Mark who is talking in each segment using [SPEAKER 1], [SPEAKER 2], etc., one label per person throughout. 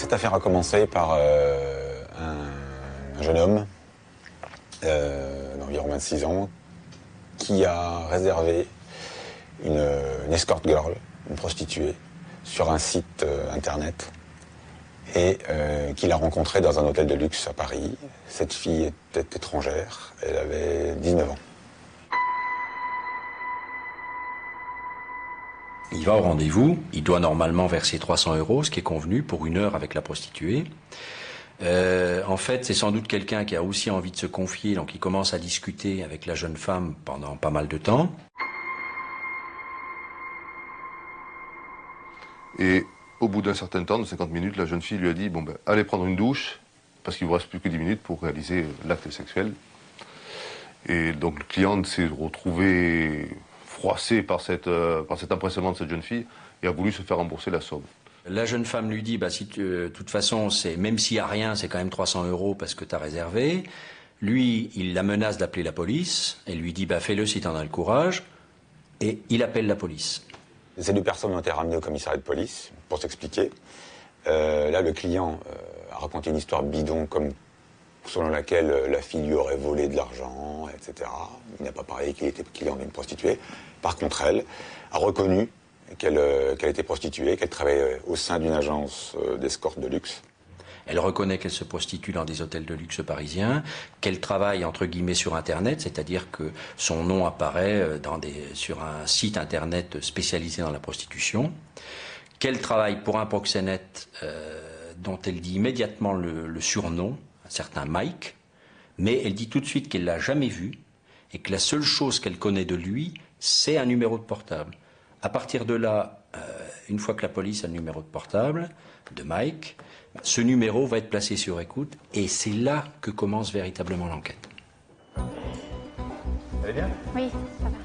[SPEAKER 1] Cette affaire a commencé par un jeune homme d'environ 26 ans qui a réservé une escort girl, une prostituée, sur un site internet et qu'il a rencontrée dans un hôtel de luxe à Paris. Cette fille était étrangère, elle avait 19 ans.
[SPEAKER 2] Il va au rendez-vous, il doit normalement verser 300 €, ce qui est convenu pour 1 heure avec la prostituée. En fait, c'est sans doute quelqu'un qui a aussi envie de se confier, donc il commence à discuter avec la jeune femme pendant pas mal de temps.
[SPEAKER 3] Et au bout d'un certain temps, de 50 minutes, la jeune fille lui a dit « Bon ben, allez prendre une douche, parce qu'il vous reste plus que 10 minutes pour réaliser l'acte sexuel. » Et donc le client s'est retrouvé froissé par cet impressionnement de cette jeune fille et a voulu se faire rembourser la somme.
[SPEAKER 2] La jeune femme lui dit, de toute façon, même s'il n'y a rien, c'est quand même 300 € parce que tu as réservé. Lui, il la menace d'appeler la police et lui dit, fais-le si tu en as le courage. Et il appelle la police.
[SPEAKER 1] Ces 2 personnes ont été ramenées au commissariat de police pour s'expliquer. Là, le client a raconté une histoire bidon selon laquelle la fille lui aurait volé de l'argent, etc. Il n'a pas parlé qu'il était client d'une prostituée. Par contre, elle a reconnu qu'elle était prostituée, qu'elle travaillait au sein d'une agence d'escorte de luxe.
[SPEAKER 2] Elle reconnaît qu'elle se prostitue dans des hôtels de luxe parisiens, qu'elle travaille entre guillemets sur Internet, c'est-à-dire que son nom apparaît sur un site Internet spécialisé dans la prostitution, qu'elle travaille pour un proxénète dont elle dit immédiatement le surnom, un certain Mike, mais elle dit tout de suite qu'elle ne l'a jamais vu et que la seule chose qu'elle connaît de lui, c'est un numéro de portable. À partir de là, une fois que la police a le numéro de portable de Mike, ce numéro va être placé sur écoute et c'est là que commence véritablement l'enquête.
[SPEAKER 4] Vous allez bien?
[SPEAKER 5] Oui, ça va.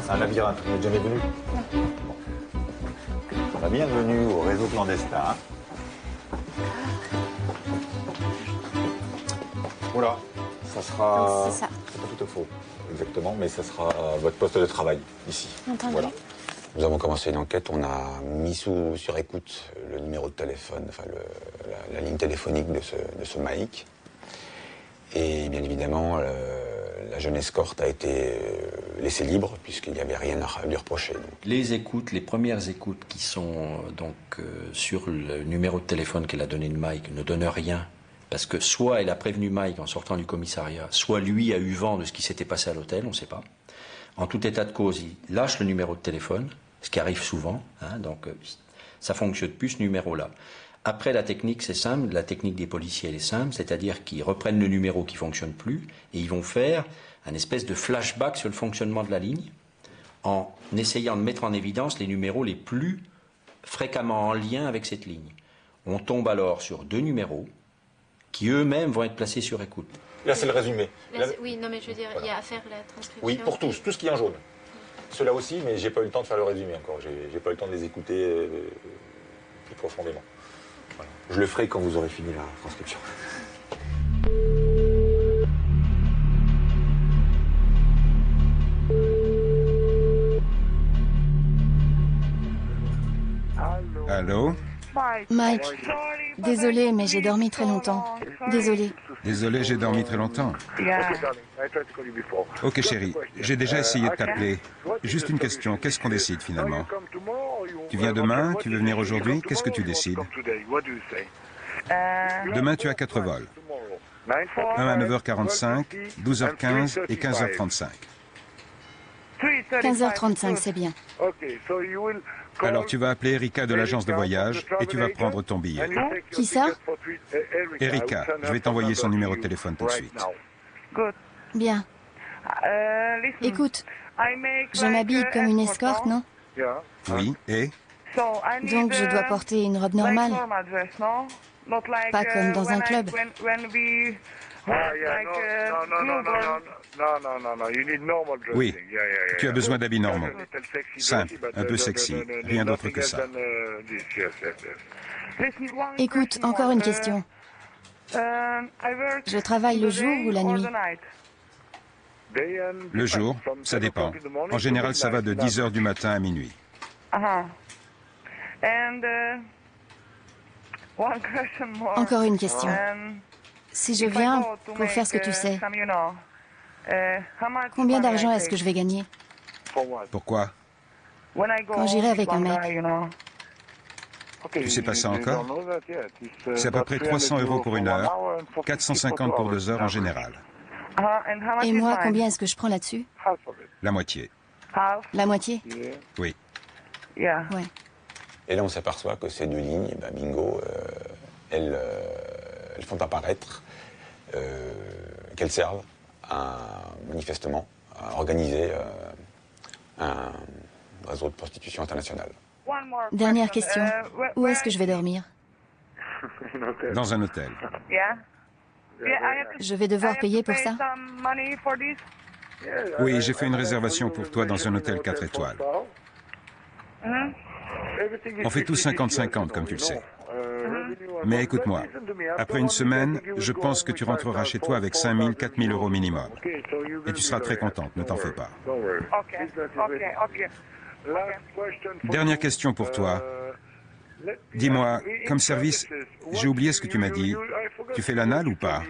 [SPEAKER 4] C'est un labyrinthe, vous n'êtes jamais venu? Bon. Bienvenue au réseau clandestin. Voilà, ça sera...
[SPEAKER 5] C'est ça.
[SPEAKER 4] C'est pas tout à faux, exactement, mais ça sera votre poste de travail, ici.
[SPEAKER 5] Entendu.
[SPEAKER 1] Voilà. Nous avons commencé une enquête, on a mis sur écoute le numéro de téléphone, enfin la ligne téléphonique de ce Mike. Et bien évidemment, la jeune escorte a été laissée libre, puisqu'il n'y avait rien à lui reprocher. Donc.
[SPEAKER 2] Les premières écoutes qui sont sur le numéro de téléphone qu'elle a donné de Mike ne donnent rien. Parce que soit elle a prévenu Mike en sortant du commissariat, soit lui a eu vent de ce qui s'était passé à l'hôtel, on ne sait pas. En tout état de cause, il lâche le numéro de téléphone, ce qui arrive souvent, donc ça fonctionne plus ce numéro-là. Après, la technique, c'est simple, la technique des policiers, elle est simple, c'est-à-dire qu'ils reprennent le numéro qui ne fonctionne plus et ils vont faire un espèce de flashback sur le fonctionnement de la ligne en essayant de mettre en évidence les numéros les plus fréquemment en lien avec cette ligne. On tombe alors sur 2 numéros qui eux-mêmes vont être placés sur écoute.
[SPEAKER 4] Là, c'est le résumé.
[SPEAKER 5] Oui, non, mais je veux dire, il y a à faire la transcription.
[SPEAKER 4] Oui, pour tous, tout ce qui est en jaune. Ceux-là aussi, mais j'ai pas eu le temps de faire le résumé encore. J'ai pas eu le temps de les écouter plus profondément. Voilà. Je le ferai quand vous aurez fini la transcription.
[SPEAKER 6] Allô?
[SPEAKER 7] Mike, désolé, mais j'ai dormi très longtemps. Désolé.
[SPEAKER 6] Désolé, j'ai dormi très longtemps. Ok, chérie, j'ai déjà essayé de t'appeler. Juste une question, qu'est-ce qu'on décide finalement? Tu viens demain? Tu veux venir aujourd'hui? Qu'est-ce que tu décides? Demain, tu as 4 vols. Un à 9h45, 12h15 et 15h35.
[SPEAKER 7] 15h35, c'est bien.
[SPEAKER 6] Alors tu vas appeler Erika de l'agence de voyage et tu vas prendre ton billet.
[SPEAKER 7] Qui ça?
[SPEAKER 6] Erika, je vais t'envoyer son numéro de téléphone tout de suite.
[SPEAKER 7] Bien. Écoute, je m'habille comme une escorte, non?
[SPEAKER 6] Oui, et?
[SPEAKER 7] Donc je dois porter une robe normale. Pas comme dans un club.
[SPEAKER 6] Oui, tu as besoin d'habits normaux. Simple, un peu sexy, rien d'autre que ça.
[SPEAKER 7] Écoute, encore une question. Je travaille le jour ou la nuit?
[SPEAKER 6] Le jour, ça dépend. En général, ça va de 10 heures du matin à minuit.
[SPEAKER 7] Encore une question. Si je viens pour faire ce que tu sais, combien d'argent est-ce que je vais gagner
[SPEAKER 6] Pourquoi?
[SPEAKER 7] quand j'irai avec un mec?
[SPEAKER 6] Tu sais pas ça encore? C'est à peu près 300 € pour 1 heure, 450 pour 2 heures en général.
[SPEAKER 7] Et moi, combien est-ce que je prends là-dessus?
[SPEAKER 6] La moitié.
[SPEAKER 7] La moitié?
[SPEAKER 6] Oui.
[SPEAKER 7] Ouais.
[SPEAKER 1] Et là, on s'aperçoit que ces deux lignes, ben, bingo, elles font apparaître qu'elles servent manifestement à organiser un réseau de prostitution internationale.
[SPEAKER 7] Dernière question. Où est-ce que je vais dormir?
[SPEAKER 6] Dans un hôtel.
[SPEAKER 7] Je vais devoir payer pour ça?
[SPEAKER 6] Oui, j'ai fait une réservation pour toi dans un hôtel 4 étoiles. On fait tous 50-50, comme tu le sais. Mais écoute-moi, après une semaine, je pense que tu rentreras chez toi avec 5 000, 4 000 € minimum. Et tu seras très contente, ne t'en fais pas. Dernière question pour toi. Dis-moi, comme service, j'ai oublié ce que tu m'as dit. Tu fais l'anal ou pas?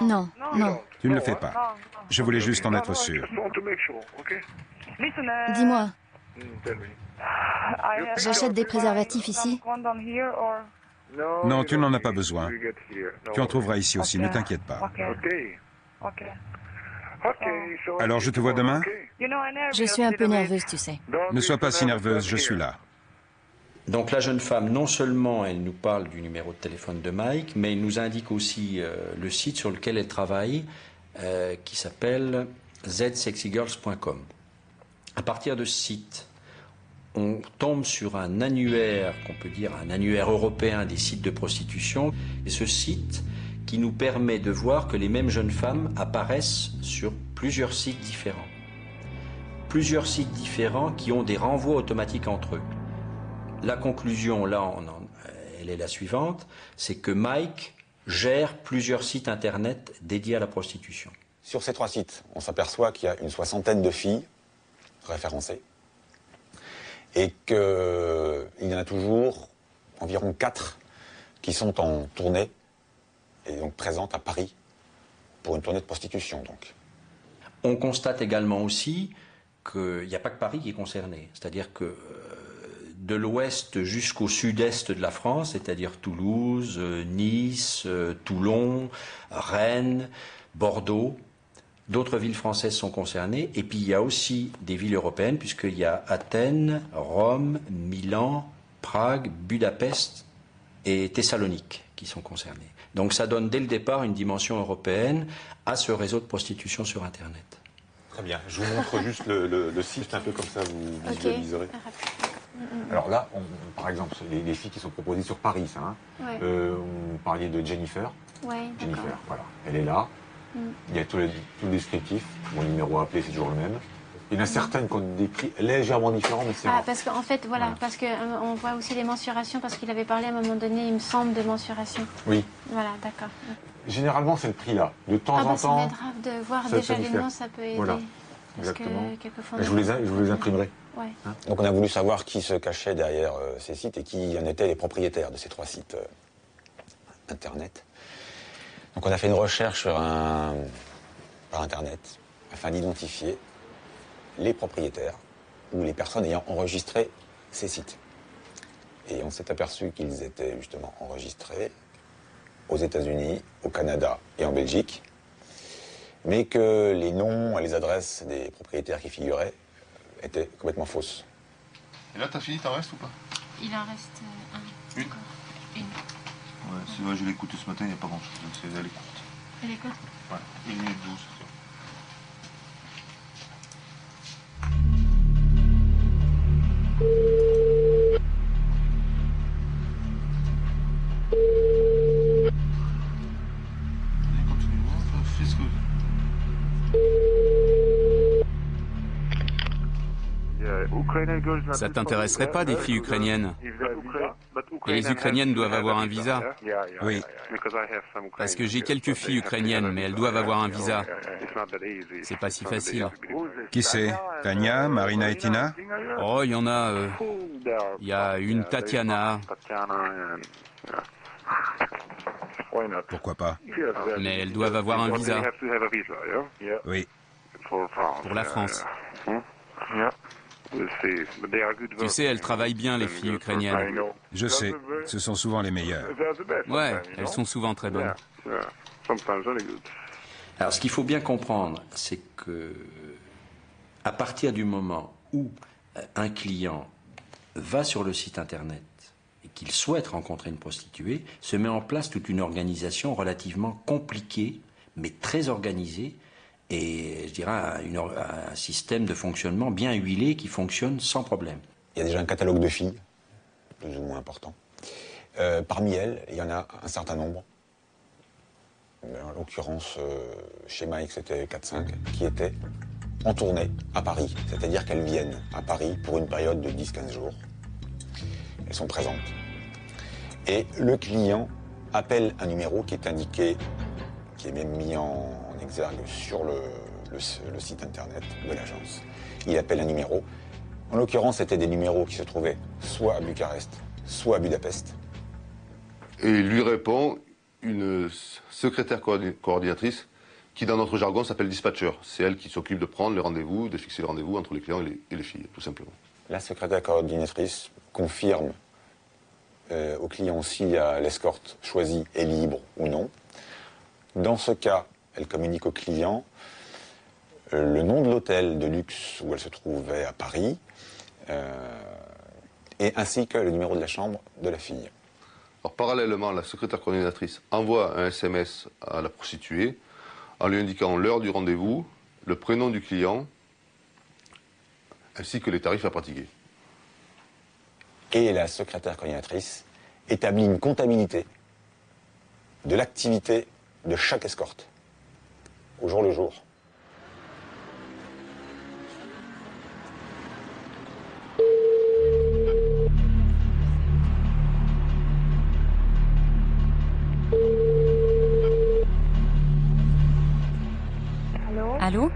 [SPEAKER 7] Non, non.
[SPEAKER 6] Tu ne le fais pas. Je voulais juste en être sûr.
[SPEAKER 7] Dis-moi, j'achète des préservatifs ici?
[SPEAKER 6] Non, tu n'en as pas besoin. Tu en trouveras ici aussi, ne t'inquiète pas. Alors je te vois demain?
[SPEAKER 7] Je suis un peu nerveuse, tu sais.
[SPEAKER 6] Ne sois pas si nerveuse, je suis là.
[SPEAKER 2] Donc la jeune femme, non seulement elle nous parle du numéro de téléphone de Mike, mais elle nous indique aussi le site sur lequel elle travaille, qui s'appelle zsexygirls.com. À partir de ce site, on tombe sur un annuaire, qu'on peut dire un annuaire européen des sites de prostitution, et ce site qui nous permet de voir que les mêmes jeunes femmes apparaissent sur plusieurs sites différents. Plusieurs sites différents qui ont des renvois automatiques entre eux. La conclusion, là, elle est la suivante, c'est que Mike gère plusieurs sites internet dédiés à la prostitution.
[SPEAKER 1] Sur ces 3 sites, on s'aperçoit qu'il y a une 60aine de filles référencées et qu'il y en a toujours environ 4 qui sont en tournée et donc présentes à Paris pour une tournée de prostitution. Donc.
[SPEAKER 2] On constate également aussi qu'il n'y a pas que Paris qui est concerné, c'est-à-dire que de l'ouest jusqu'au sud-est de la France, c'est-à-dire Toulouse, Nice, Toulon, Rennes, Bordeaux, d'autres villes françaises sont concernées. Et puis il y a aussi des villes européennes, puisqu'il y a Athènes, Rome, Milan, Prague, Budapest et Thessalonique qui sont concernés. Donc ça donne dès le départ une dimension européenne à ce réseau de prostitution sur Internet.
[SPEAKER 4] Très bien. Je vous montre juste le site, un peu comme ça, vous visualiserez. Alors là, par exemple, les filles qui sont proposées sur Paris, ça. Hein.
[SPEAKER 5] Ouais.
[SPEAKER 4] On parlait de Jennifer.
[SPEAKER 5] Ouais,
[SPEAKER 4] Jennifer, voilà. Elle est là. Il y a tout le descriptif. Mon numéro à appeler, c'est toujours le même. Il y en a certaines qu'on décrit légèrement différentes, mais c'est rare.
[SPEAKER 5] parce qu'en fait, voilà, parce qu'on voit aussi les mensurations, parce qu'il avait parlé à un moment donné, il me semble, de mensuration.
[SPEAKER 4] Oui.
[SPEAKER 5] Voilà, d'accord.
[SPEAKER 4] Généralement, c'est le prix là. De temps en
[SPEAKER 5] Ça
[SPEAKER 4] temps.
[SPEAKER 5] m'aidera de voir
[SPEAKER 4] ça
[SPEAKER 5] déjà
[SPEAKER 4] peut
[SPEAKER 5] les
[SPEAKER 4] faire.
[SPEAKER 5] noms, ça peut aider.
[SPEAKER 4] Voilà.
[SPEAKER 5] Parce
[SPEAKER 4] Exactement.
[SPEAKER 5] que quelquefois.
[SPEAKER 4] Je vous les imprimerai.
[SPEAKER 5] Ouais.
[SPEAKER 4] Hein.
[SPEAKER 1] Donc on a voulu savoir qui se cachait derrière ces sites et qui en étaient les propriétaires de ces 3 sites Internet. Donc on a fait une recherche par Internet afin d'identifier les propriétaires ou les personnes ayant enregistré ces sites. Et on s'est aperçu qu'ils étaient justement enregistrés aux États-Unis, au Canada et en Belgique, mais que les noms et les adresses des propriétaires qui figuraient étaient complètement fausses.
[SPEAKER 3] Et là, t'as fini, t'en restes ou pas?
[SPEAKER 5] Il en reste un.
[SPEAKER 3] Une.
[SPEAKER 5] Encore. Une.
[SPEAKER 3] Ouais, c'est vrai, je l'ai écouté ce matin, il n'y a pas grand-chose. Elle est courte.
[SPEAKER 5] Elle est courte.
[SPEAKER 3] Ouais, 1 minute 12.
[SPEAKER 8] Ça t'intéresserait pas des filles ukrainiennes? Et les Ukrainiennes doivent avoir un visa?
[SPEAKER 6] Oui.
[SPEAKER 8] Parce que j'ai quelques filles ukrainiennes, mais elles doivent avoir un visa. C'est pas si facile.
[SPEAKER 6] Qui c'est? Tania, Marina et Tina?
[SPEAKER 8] Oh, il y en a... Il y a une Tatiana,
[SPEAKER 6] Pourquoi pas?
[SPEAKER 8] mais elles doivent avoir un visa
[SPEAKER 6] Oui.
[SPEAKER 8] pour la France. Tu sais, elles travaillent bien, les filles ukrainiennes.
[SPEAKER 6] Je sais, ce sont souvent les meilleurs.
[SPEAKER 8] Ouais, elles sont souvent très bonnes.
[SPEAKER 2] Alors, ce qu'il faut bien comprendre, c'est que à partir du moment où un client va sur le site internet et qu'il souhaite rencontrer une prostituée, se met en place toute une organisation relativement compliquée, mais très organisée, et je dirais un système de fonctionnement bien huilé qui fonctionne sans problème.
[SPEAKER 1] Il y a déjà un catalogue de filles, plus ou moins important. Parmi elles, il y en a un certain nombre. En l'occurrence, chez Mike, c'était 4-5, qui étaient en tournée à Paris. C'est-à-dire qu'elles viennent à Paris pour une période de 10-15 jours. Elles sont présentes. Et le client appelle un numéro qui est indiqué, qui est même mis en exergue sur le site internet de l'agence. Il appelle un numéro. En l'occurrence, c'était des numéros qui se trouvaient soit à Bucarest, soit à Budapest.
[SPEAKER 3] Et il lui répond une secrétaire coordinatrice qui, dans notre jargon, s'appelle dispatcher. C'est elle qui s'occupe de prendre les rendez-vous, de fixer les rendez-vous entre les clients et les filles, tout simplement.
[SPEAKER 1] La secrétaire coordinatrice confirme au client si l'escorte choisie est libre ou non. Dans ce cas, elle communique au client le nom de l'hôtel de luxe où elle se trouvait à Paris, et ainsi que le numéro de la chambre de la fille.
[SPEAKER 3] Alors, parallèlement, la secrétaire coordinatrice envoie un SMS à la prostituée en lui indiquant l'heure du rendez-vous, le prénom du client, ainsi que les tarifs à pratiquer.
[SPEAKER 1] Et la secrétaire coordinatrice établit une comptabilité de l'activité de chaque escorte, au jour le jour.
[SPEAKER 7] Allô?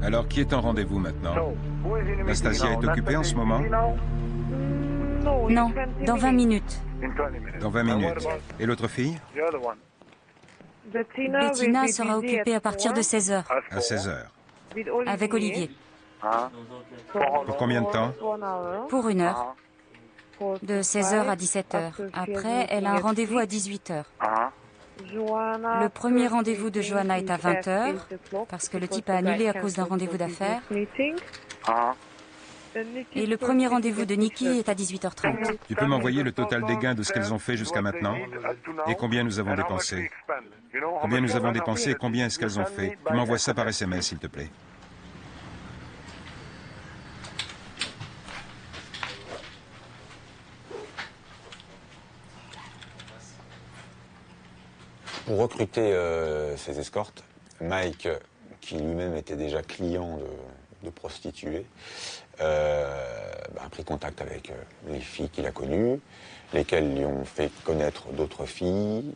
[SPEAKER 6] Alors, qui est en rendez-vous maintenant? Nastasia est occupée en ce moment?
[SPEAKER 7] Non, dans 20 minutes.
[SPEAKER 6] Dans 20 minutes. Et l'autre fille?
[SPEAKER 7] Bettina sera occupée à partir de 16h,
[SPEAKER 6] À 16h.
[SPEAKER 7] avec Olivier,
[SPEAKER 6] Pour combien de temps?
[SPEAKER 7] pour 1 heure, de 16h à 17h. Après, elle a un rendez-vous à 18h. Le premier rendez-vous de Johanna est à 20h, parce que le type a annulé à cause d'un rendez-vous d'affaires. Et le premier rendez-vous de Nikki est à 18h30.
[SPEAKER 6] Tu peux m'envoyer le total des gains de ce qu'elles ont fait jusqu'à maintenant? Et combien nous avons dépensé? Combien nous avons dépensé et combien est-ce qu'elles ont fait? Tu m'envoies ça par SMS, s'il te plaît.
[SPEAKER 1] Pour recruter ces escortes, Mike, qui lui-même était déjà client de prostituées, a pris contact avec les filles qu'il a connues, lesquelles lui ont fait connaître d'autres filles,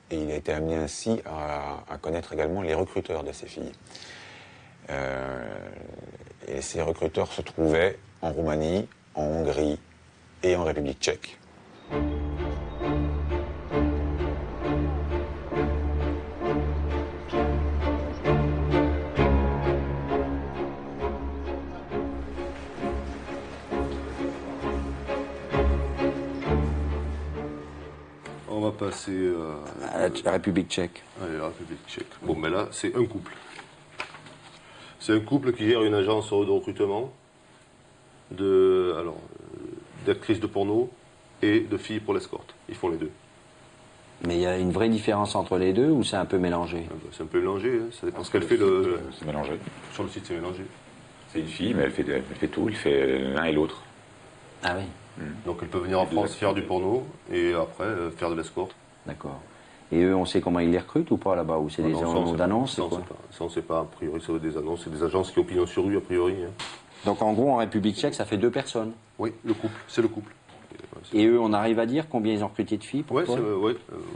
[SPEAKER 1] et il a été amené ainsi à connaître également les recruteurs de ces filles. Et ces recruteurs se trouvaient en Roumanie, en Hongrie et en République tchèque.
[SPEAKER 3] On va passer
[SPEAKER 2] À la République tchèque.
[SPEAKER 3] Allez, la République tchèque. Bon, mais là, c'est un couple. C'est un couple qui gère une agence de recrutement d'actrices de porno et de filles pour l'escorte. Ils font les deux.
[SPEAKER 2] Mais il y a une vraie différence entre les deux ou c'est un peu mélangé?
[SPEAKER 3] C'est un peu mélangé, hein. Ça dépend ce qu'elle fait.
[SPEAKER 9] C'est mélangé.
[SPEAKER 3] Sur le site, c'est mélangé.
[SPEAKER 9] C'est une fille, mais elle fait tout, elle fait l'un et l'autre.
[SPEAKER 2] Ah oui.
[SPEAKER 3] Donc elle peut venir en France faire du porno et après faire de l'escorte.
[SPEAKER 2] D'accord. Et eux, on sait comment ils les recrutent ou pas là-bas? Ou c'est des annonces, c'est quoi?
[SPEAKER 3] Ça, on ne sait pas. A priori, ça va être des annonces. C'est des agences qui ont pignon sur rue, a priori. Hein.
[SPEAKER 2] Donc en gros, en République tchèque, ça fait 2 personnes.
[SPEAKER 3] Oui, le couple. C'est le couple.
[SPEAKER 2] Et eux, on arrive à dire combien ils ont recruté de filles pour toi?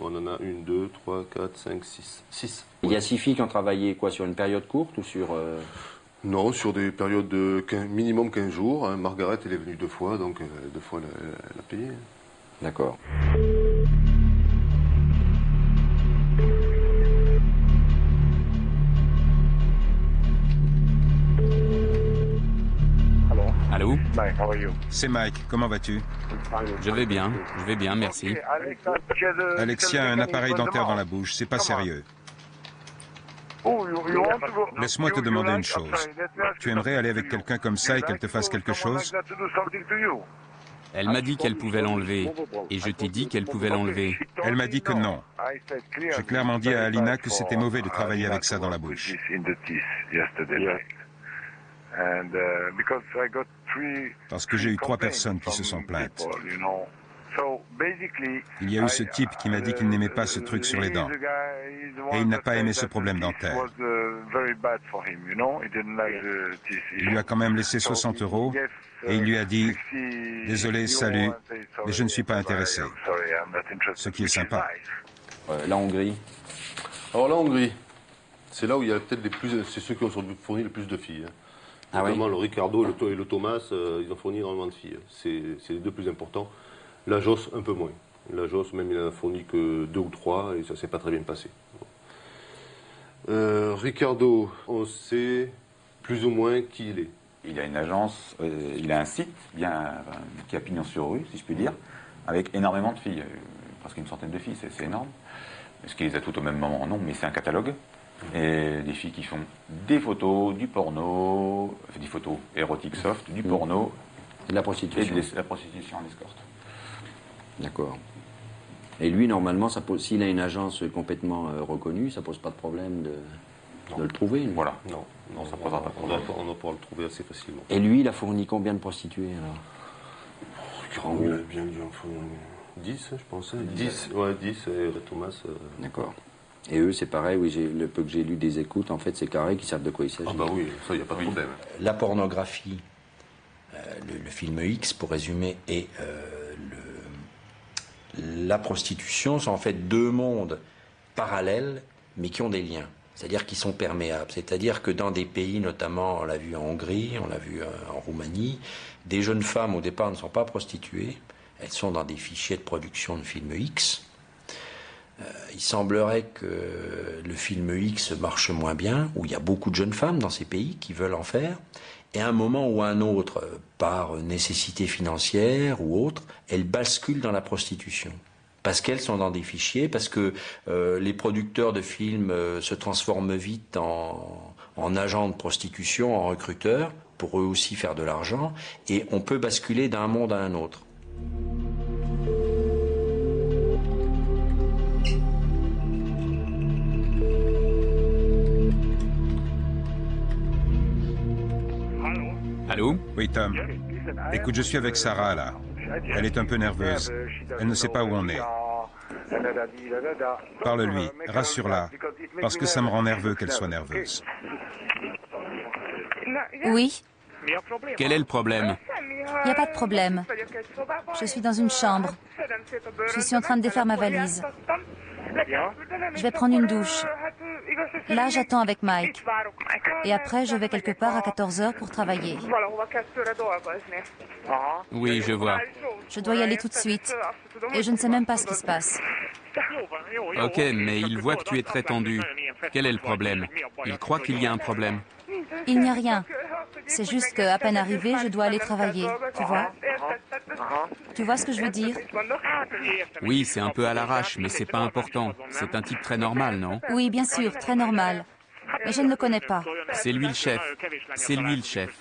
[SPEAKER 3] On en a 1, 2, 3, 4, 5, 6. 6.
[SPEAKER 2] Il y a 6 filles qui ont travaillé quoi, sur une période courte ou sur...
[SPEAKER 3] Non, sur des périodes de minimum 15 jours. Hein. Margaret, elle est venue 2 fois, donc 2 fois elle a payé.
[SPEAKER 2] D'accord.
[SPEAKER 8] Allô?
[SPEAKER 6] C'est Mike, comment vas-tu?
[SPEAKER 8] Je vais bien, merci.
[SPEAKER 6] Alexia a un appareil dentaire dans la bouche, c'est pas sérieux. Laisse-moi te demander une chose. Tu aimerais aller avec quelqu'un comme ça et qu'elle te fasse quelque chose?
[SPEAKER 8] Elle m'a dit qu'elle pouvait l'enlever, et je t'ai dit qu'elle pouvait l'enlever.
[SPEAKER 6] Elle m'a dit que non. J'ai clairement dit à Alina que c'était mauvais de travailler avec ça dans la bouche. Parce que j'ai eu 3 personnes qui se sont plaintes. Il y a eu ce type qui m'a dit qu'il n'aimait pas ce truc sur les dents. Et il n'a pas aimé ce problème dentaire. Il lui a quand même laissé 60 € et il lui a dit « Désolé, salut, mais je ne suis pas intéressé ». Ce qui est sympa.
[SPEAKER 2] La Hongrie.
[SPEAKER 3] Alors la Hongrie, c'est là où il y a peut-être les plus... C'est ceux qui ont fourni le plus de filles. Hein.
[SPEAKER 2] Ah
[SPEAKER 3] notamment
[SPEAKER 2] oui?
[SPEAKER 3] le Ricardo et le Thomas, ils ont fourni énormément de filles. C'est les 2 plus importants. La Joss, un peu moins. La Joss, même, il n'en a fourni que 2 ou 3 et ça s'est pas très bien passé. Ricardo, on sait plus ou moins qui il est.
[SPEAKER 9] Il a une agence, il a un site qui a pignon sur rue, si je puis dire, avec énormément de filles, presque une centaine de filles, c'est énorme. Est-ce qu'il les a toutes au même moment? Non, mais c'est un catalogue. Et des filles qui font des photos, du porno, des photos érotiques soft, du porno.
[SPEAKER 2] Et de la prostitution.
[SPEAKER 9] Et de la prostitution en escorte.
[SPEAKER 2] D'accord. Et lui, normalement, s'il a une agence complètement reconnue, ça pose pas de problème de le trouver. Lui.
[SPEAKER 9] Voilà.
[SPEAKER 3] Non, ça posera pas de problème. On va pouvoir le trouver assez facilement.
[SPEAKER 2] Et lui, il a fourni combien de prostituées alors?
[SPEAKER 3] Il a bien dû en fournir 10, je pense. 10, ouais, 10, et Thomas...
[SPEAKER 2] D'accord. Et eux, c'est pareil, oui, le peu que j'ai lu des écoutes, en fait, c'est carré, qu'ils savent de quoi il s'agit.
[SPEAKER 3] Ah bah oui, ça, il n'y a pas de problème.
[SPEAKER 2] La pornographie, le film X, pour résumer, et la prostitution sont en fait 2 mondes parallèles, mais qui ont des liens. C'est-à-dire qui sont perméables. C'est-à-dire que dans des pays, notamment, on l'a vu en Hongrie, on l'a vu en Roumanie, des jeunes femmes, au départ, ne sont pas prostituées. Elles sont dans des fichiers de production de films X. Il semblerait que le film X marche moins bien, où il y a beaucoup de jeunes femmes dans ces pays qui veulent en faire, et à un moment ou à un autre, par nécessité financière ou autre, elles basculent dans la prostitution. Parce qu'elles sont dans des fichiers, parce que les producteurs de films se transforment vite en agents de prostitution, en recruteurs, pour eux aussi faire de l'argent, et on peut basculer d'un monde à un autre.
[SPEAKER 8] Allô?
[SPEAKER 6] Oui, Tom. Écoute, je suis avec Sarah, là. Elle est un peu nerveuse. Elle ne sait pas où on est. Parle-lui, rassure-la, parce que ça me rend nerveux qu'elle soit nerveuse.
[SPEAKER 7] Oui,
[SPEAKER 8] Quel est le problème?
[SPEAKER 7] il n'y a pas de problème. Je suis dans une chambre. Je suis en train de défaire ma valise. Je vais prendre une douche. Là, j'attends avec Mike. Et après, je vais quelque part à 14 h pour travailler.
[SPEAKER 8] Oui, je vois.
[SPEAKER 7] Je dois y aller tout de suite. Et je ne sais même pas ce qui se passe.
[SPEAKER 8] Ok, mais il voit que tu es très tendu. Quel est le problème? Il croit qu'il y a un problème.
[SPEAKER 7] Il n'y a rien. C'est juste qu'à peine arrivé, je dois aller travailler. Tu vois? Tu vois ce que je veux dire?
[SPEAKER 8] Oui, c'est un peu à l'arrache, mais c'est pas important. C'est un type très normal, non?
[SPEAKER 7] Oui, bien sûr, très normal. Mais je ne le connais pas.
[SPEAKER 8] C'est lui le chef. C'est lui le chef.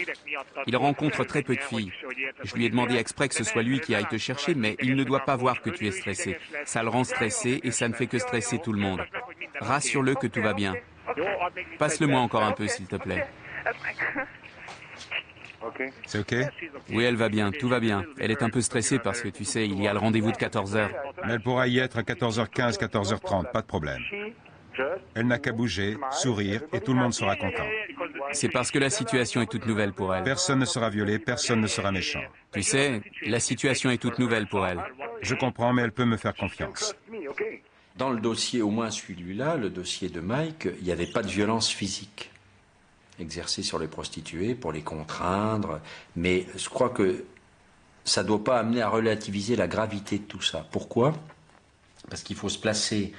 [SPEAKER 8] Il rencontre très peu de filles. Je lui ai demandé exprès que ce soit lui qui aille te chercher, mais il ne doit pas voir que tu es stressé. Ça le rend stressé et ça ne fait que stresser tout le monde. Rassure-le que tout va bien. Passe-le-moi encore un peu, s'il te plaît.
[SPEAKER 6] C'est OK?
[SPEAKER 8] Oui, elle va bien, tout va bien. Elle est un peu stressée parce que, tu sais, il y a le rendez-vous de 14 h.
[SPEAKER 6] Mais elle pourra y être à 14h15, 14h30, pas de problème. Elle n'a qu'à bouger, sourire, et tout le monde sera content.
[SPEAKER 8] C'est parce que la situation est toute nouvelle pour elle.
[SPEAKER 6] Personne ne sera violé, personne ne sera méchant.
[SPEAKER 8] Tu sais, la situation est toute nouvelle pour elle.
[SPEAKER 6] Je comprends, mais elle peut me faire confiance.
[SPEAKER 2] Dans le dossier, au moins celui-là, le dossier de Mike, il n'y avait pas de violence physique exercée sur les prostituées pour les contraindre. Mais je crois que ça ne doit pas amener à relativiser la gravité de tout ça. Pourquoi? Parce qu'il faut se placer,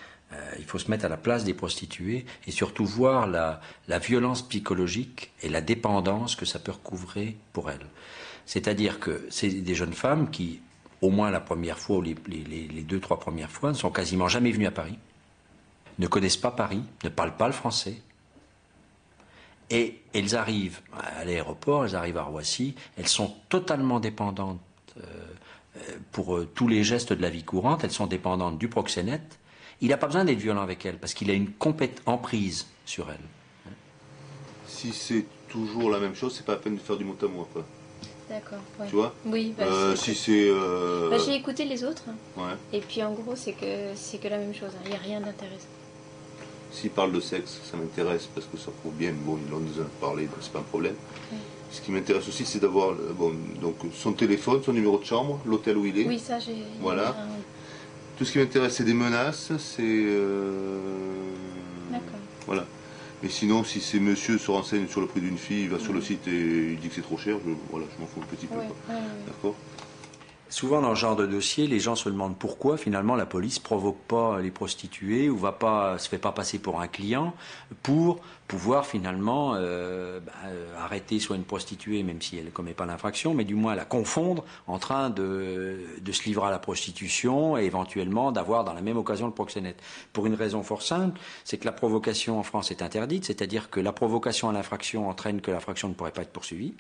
[SPEAKER 2] il faut se mettre à la place des prostituées et surtout voir la violence psychologique et la dépendance que ça peut recouvrer pour elles. C'est-à-dire que c'est des jeunes femmes qui, au moins la première fois ou les 2-3 premières fois, ne sont quasiment jamais venues à Paris, ne connaissent pas Paris, ne parlent pas le français. Et elles arrivent à l'aéroport, elles arrivent à Roissy, elles sont totalement dépendantes pour tous les gestes de la vie courante, elles sont dépendantes du proxénète. Il n'a pas besoin d'être violent avec elles, parce qu'il a une emprise sur elles.
[SPEAKER 3] Si c'est toujours la même chose, c'est pas la peine de faire du mot à mot après.
[SPEAKER 5] D'accord. Ouais.
[SPEAKER 3] Tu vois?
[SPEAKER 5] Oui.
[SPEAKER 3] Si c'est.
[SPEAKER 5] J'ai écouté les autres.
[SPEAKER 3] Ouais.
[SPEAKER 5] Et puis en gros, c'est que la même chose. Il n'y a rien d'intéressant.
[SPEAKER 3] S'il parle de sexe, ça m'intéresse parce que ça prouve bien. Bon, ils en ont déjà parlé, donc c'est pas un problème.
[SPEAKER 5] Ouais.
[SPEAKER 3] Ce qui m'intéresse aussi, c'est d'avoir donc son téléphone, son numéro de chambre, l'hôtel où il est.
[SPEAKER 5] Oui, ça j'ai.
[SPEAKER 3] Voilà. Tout ce qui m'intéresse, c'est des menaces, c'est.
[SPEAKER 5] D'accord.
[SPEAKER 3] Voilà. Mais sinon, si ces monsieur se renseigne sur le prix d'une fille, il va sur le site et il dit que c'est trop cher, je m'en fous un petit peu. D'accord.
[SPEAKER 2] Souvent, dans ce genre de dossier, les gens se demandent pourquoi, finalement, la police provoque pas les prostituées ou se fait pas passer pour un client pour pouvoir, finalement, arrêter soit une prostituée, même si elle ne commet pas l'infraction, mais du moins la confondre en train de se livrer à la prostitution et éventuellement d'avoir dans la même occasion le proxénète. Pour une raison fort simple, c'est que la provocation en France est interdite, c'est-à-dire que la provocation à l'infraction entraîne que l'infraction ne pourrait pas être poursuivie.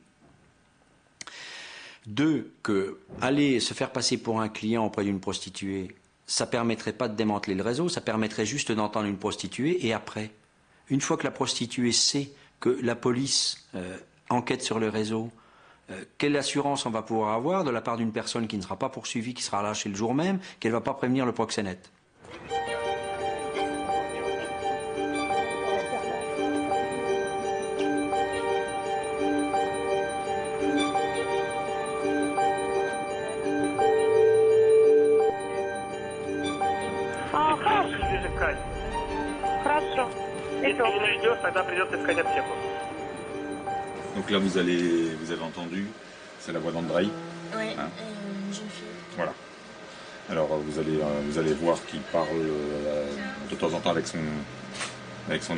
[SPEAKER 2] 2, que aller se faire passer pour un client auprès d'une prostituée, ça permettrait pas de démanteler le réseau, ça permettrait juste d'entendre une prostituée et après, une fois que la prostituée sait que la police enquête sur le réseau, quelle assurance on va pouvoir avoir de la part d'une personne qui ne sera pas poursuivie, qui sera lâchée le jour même, qu'elle ne va pas prévenir le proxénète?
[SPEAKER 9] Donc là, vous avez entendu, c'est la voix d'Andrei.
[SPEAKER 10] Oui,
[SPEAKER 9] hein,
[SPEAKER 10] une jeune fille.
[SPEAKER 9] Voilà. Alors vous allez voir qu'il parle de temps en temps avec son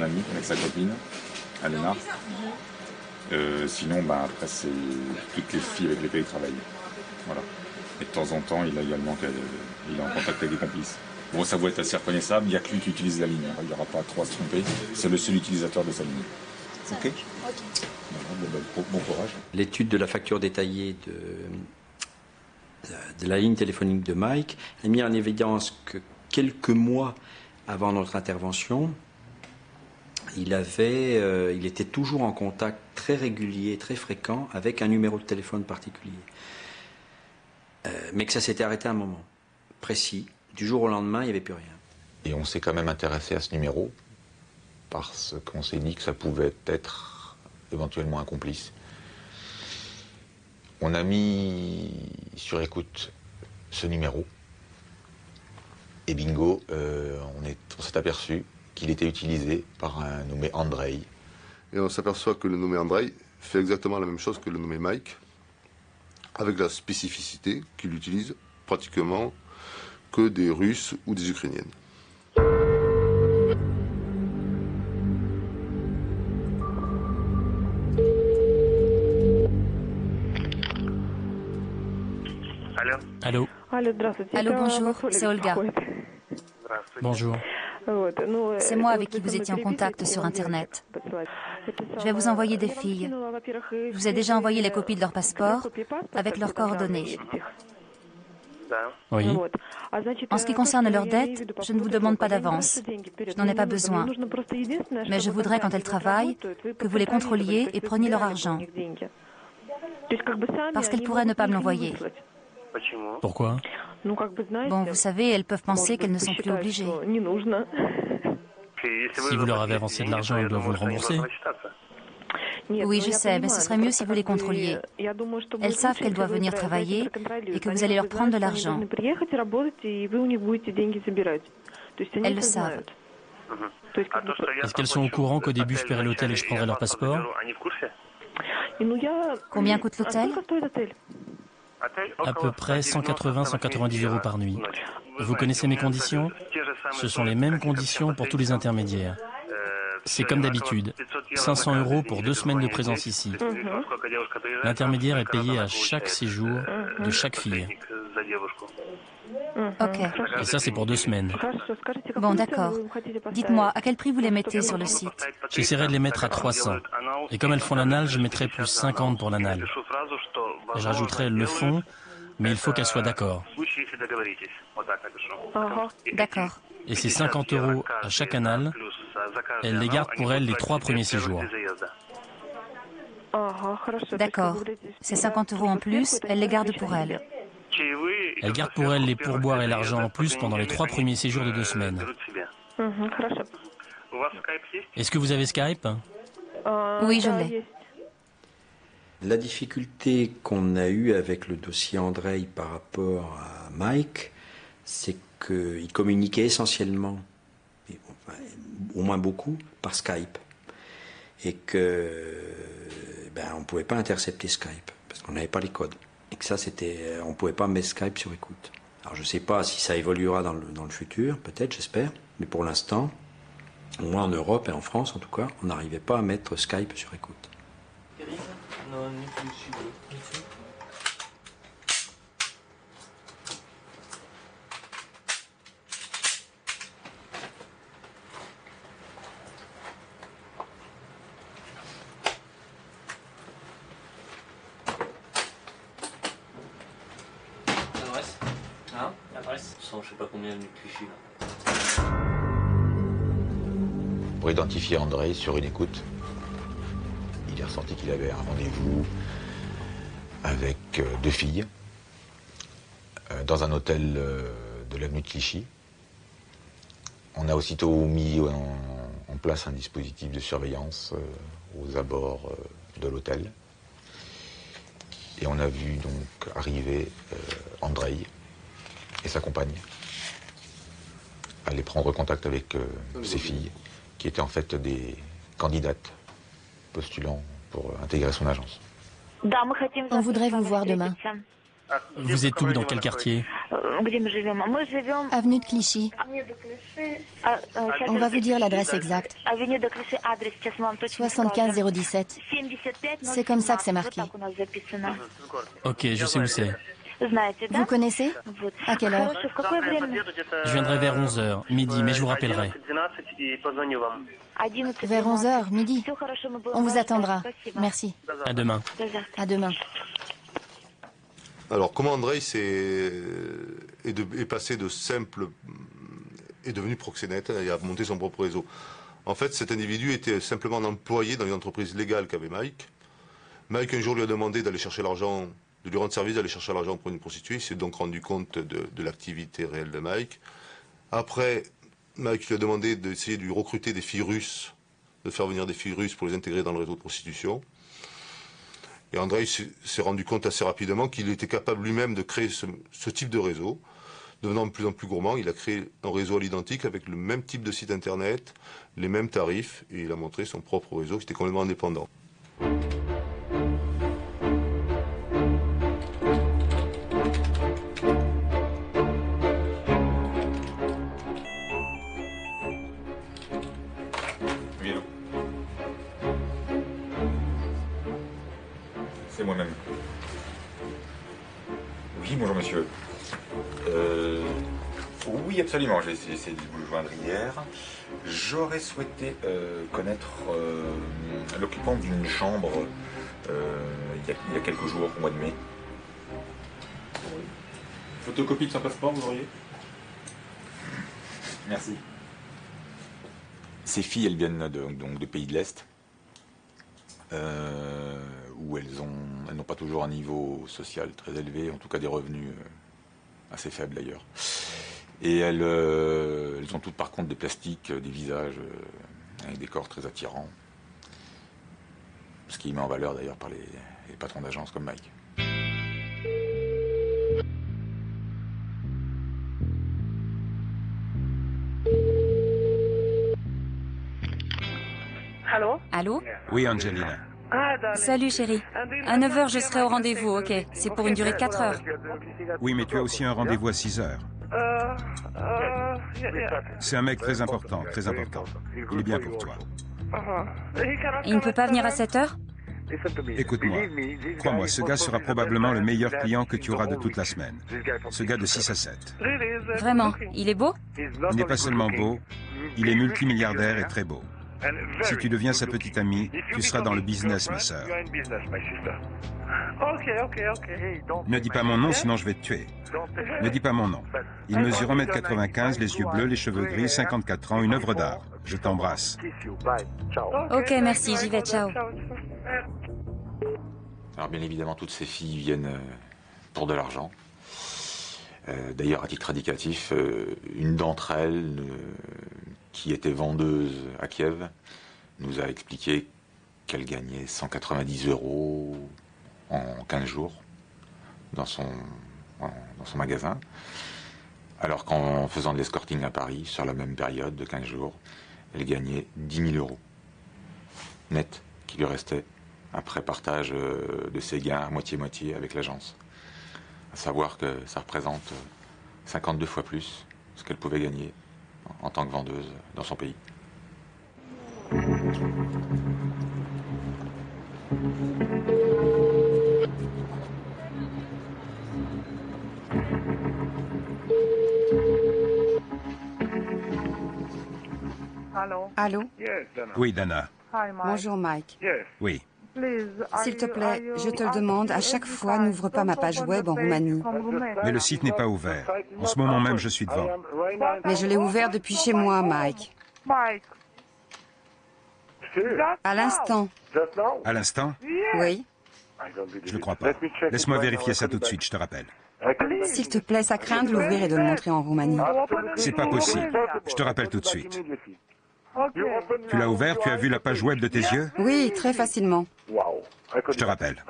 [SPEAKER 9] ami, avec sa copine, Alena. Sinon, après c'est toutes les filles avec lesquelles il travaille. Voilà. Et de temps en temps, il a également il est en contact avec des complices. Bon, sa voix est assez reconnaissable, il n'y a que lui qui utilise la ligne. Il n'y aura pas trop à se tromper. C'est le seul utilisateur de sa ligne. Ok. Bon courage.
[SPEAKER 2] L'étude de la facture détaillée de la ligne téléphonique de Mike a mis en évidence que quelques mois avant notre intervention, il était toujours en contact très régulier, très fréquent avec un numéro de téléphone particulier. Mais que ça s'était arrêté à un moment précis. Du jour au lendemain, il n'y avait plus rien.
[SPEAKER 1] Et on s'est quand même intéressé à ce numéro parce qu'on s'est dit que ça pouvait être éventuellement un complice. On a mis sur écoute ce numéro et bingo, on s'est aperçu qu'il était utilisé par un nommé Andrei.
[SPEAKER 3] Et on s'aperçoit que le nommé Andrei fait exactement la même chose que le nommé Mike, avec la spécificité qu'il utilise pratiquement que des Russes ou des Ukrainiennes.
[SPEAKER 11] Allô.
[SPEAKER 7] Allô, bonjour, c'est Olga.
[SPEAKER 11] Bonjour.
[SPEAKER 7] C'est moi avec qui vous étiez en contact sur Internet. Je vais vous envoyer des filles. Je vous ai déjà envoyé les copies de leur passeport avec leurs coordonnées.
[SPEAKER 11] Oui.
[SPEAKER 7] En ce qui concerne leurs dettes, je ne vous demande pas d'avance. Je n'en ai pas besoin. Mais je voudrais, quand elles travaillent, que vous les contrôliez et preniez leur argent. Parce qu'elles pourraient ne pas me l'envoyer.
[SPEAKER 11] Pourquoi?
[SPEAKER 7] Bon, vous savez, elles peuvent penser qu'elles ne sont plus obligées.
[SPEAKER 11] Si vous leur avez avancé de l'argent, elles doivent vous le rembourser.
[SPEAKER 7] Oui, je sais, mais ce serait mieux si vous les contrôliez. Elles savent qu'elles doivent venir travailler et que vous allez leur prendre de l'argent. Elles le savent.
[SPEAKER 11] Est-ce qu'elles sont au courant qu'au début je paierai l'hôtel et je prendrai leur passeport?
[SPEAKER 7] Combien coûte l'hôtel?
[SPEAKER 11] À peu près 180-190 € par nuit. Vous connaissez mes conditions? Ce sont les mêmes conditions pour tous les intermédiaires. C'est comme d'habitude, 500 € pour 2 semaines de présence ici. L'intermédiaire est payé à chaque séjour de chaque fille.
[SPEAKER 7] Ok.
[SPEAKER 11] Et ça, c'est pour 2 semaines.
[SPEAKER 7] Bon, d'accord. Dites-moi, à quel prix vous les mettez sur le site?
[SPEAKER 11] J'essaierai de les mettre à 300. Et comme elles font l'anal, je mettrai plus 50 pour l'anal. Je rajouterai le fond, mais il faut qu'elles soient d'accord.
[SPEAKER 7] D'accord.
[SPEAKER 11] Et c'est 50 € à chaque anal. Elle les garde pour elle les 3 premiers séjours.
[SPEAKER 7] D'accord. C'est 50 € en plus, elle les garde pour elle.
[SPEAKER 11] Elle garde pour elle les pourboires et l'argent en plus pendant les 3 premiers séjours de 2 semaines. Est-ce que vous avez Skype?
[SPEAKER 7] Oui, je l'ai.
[SPEAKER 2] La difficulté qu'on a eue avec le dossier Andrei par rapport à Mike, c'est qu'il communiquait essentiellement, au moins beaucoup, par Skype. Et on ne pouvait pas intercepter Skype, parce qu'on n'avait pas les codes. Et que ça, on ne pouvait pas mettre Skype sur écoute. Alors je ne sais pas si ça évoluera dans le futur, peut-être, j'espère, mais pour l'instant, au moins en Europe et en France en tout cas, on n'arrivait pas à mettre Skype sur écoute.
[SPEAKER 10] L'adresse? Hein? L'adresse? Je sais pas combien de Clichy là.
[SPEAKER 1] Pour identifier Andrei sur une écoute, il est ressorti qu'il avait un rendez-vous avec 2 filles dans un hôtel de l'avenue de Clichy. On a aussitôt mis en place un dispositif de surveillance aux abords de l'hôtel. Et on a vu donc arriver Andrei et sa compagne, aller prendre contact avec ces filles, qui étaient en fait des candidates postulant pour intégrer son agence.
[SPEAKER 7] On voudrait vous voir demain.
[SPEAKER 11] Vous êtes où, dans quel quartier?
[SPEAKER 7] Avenue de Clichy. On va vous dire l'adresse exacte. 75 017. C'est comme ça que c'est marqué.
[SPEAKER 11] Ok, je sais où c'est.
[SPEAKER 7] Vous connaissez? À quelle heure?
[SPEAKER 11] Je viendrai vers 11h, midi, mais je vous rappellerai.
[SPEAKER 7] Vers 11h, midi. On vous attendra. Merci.
[SPEAKER 11] À demain.
[SPEAKER 7] À demain.
[SPEAKER 3] Alors, comment Andrei est passé de simple... est devenu proxénète et a monté son propre réseau. En fait, cet individu était simplement employé dans une entreprise légale qu'avait Mike. Mike, un jour, lui a demandé d'aller chercher l'argent, de lui rendre service, d'aller chercher l'argent pour une prostituée. Il s'est donc rendu compte de l'activité réelle de Mike. Après, Mike lui a demandé d'essayer de lui recruter des filles russes, de faire venir des filles russes pour les intégrer dans le réseau de prostitution. Et Andrei s'est rendu compte assez rapidement qu'il était capable lui-même de créer ce type de réseau. Devenant de plus en plus gourmand, il a créé un réseau à l'identique avec le même type de site internet, les mêmes tarifs, et il a montré son propre réseau qui était complètement indépendant.
[SPEAKER 9] Oui, allô. C'est moi-même. Oui, bonjour monsieur. Oui, absolument, j'ai essayé de vous joindre hier. J'aurais souhaité connaître l'occupant d'une chambre il y a quelques jours, au mois de mai. Photocopie de son passeport, vous auriez? Merci. Ces filles, elles viennent donc de pays de l'Est, où elles n'ont pas toujours un niveau social très élevé, en tout cas des revenus assez faibles d'ailleurs. Et elles ont toutes par contre des plastiques, des visages avec des corps très attirants. Ce qui met en valeur d'ailleurs par les patrons d'agence comme Mike.
[SPEAKER 7] Allô?
[SPEAKER 6] Oui, Angelina.
[SPEAKER 7] Salut chérie. À 9h, je serai au rendez-vous, ok. C'est pour une durée de 4 heures.
[SPEAKER 6] Oui, mais tu as aussi un rendez-vous à 6 heures. C'est un mec très important, très important. Il est bien pour toi.
[SPEAKER 7] Il ne peut pas venir à 7 heures?
[SPEAKER 6] Écoute-moi, crois-moi, ce gars sera probablement le meilleur client que tu auras de toute la semaine. Ce gars de 6 à 7.
[SPEAKER 7] Vraiment? Il est beau?
[SPEAKER 6] Il n'est pas seulement beau, il est multimilliardaire et très beau. Si tu deviens sa petite amie, tu seras dans le business, ma sœur. Ne dis pas mon nom, sinon je vais te tuer. Ne dis pas mon nom. Il mesure 1m95, les yeux bleus, les cheveux gris, 54 ans, une œuvre d'art. Je t'embrasse.
[SPEAKER 7] Ok, merci, j'y vais, ciao.
[SPEAKER 9] Alors bien évidemment, toutes ces filles viennent pour de l'argent. D'ailleurs, à titre indicatif, une d'entre elles, qui était vendeuse à Kiev, nous a expliqué qu'elle gagnait 190 € en 15 jours dans son magasin, alors qu'en faisant de l'escorting à Paris, sur la même période de 15 jours, elle gagnait 10 000 € net qui lui restait après partage de ses gains à moitié-moitié avec l'agence. À savoir que ça représente 52 fois plus ce qu'elle pouvait gagner en tant que vendeuse dans son pays.
[SPEAKER 12] Allô?
[SPEAKER 6] Oui, Dana.
[SPEAKER 12] Bonjour Mike.
[SPEAKER 6] Oui.
[SPEAKER 12] S'il te plaît, je te le demande, à chaque fois, n'ouvre pas ma page web en Roumanie.
[SPEAKER 6] Mais le site n'est pas ouvert. En ce moment même, je suis devant.
[SPEAKER 12] Mais je l'ai ouvert depuis chez moi, Mike. À l'instant.
[SPEAKER 6] À l'instant?
[SPEAKER 12] Oui.
[SPEAKER 6] Je ne crois pas. Laisse-moi vérifier ça tout de suite, je te rappelle.
[SPEAKER 12] S'il te plaît, ça craint de l'ouvrir et de le montrer en Roumanie.
[SPEAKER 6] C'est pas possible. Je te rappelle tout de suite. Tu l'as ouvert? Tu as vu la page web de tes yeux?
[SPEAKER 12] Oui, très facilement.
[SPEAKER 6] Je te rappelle.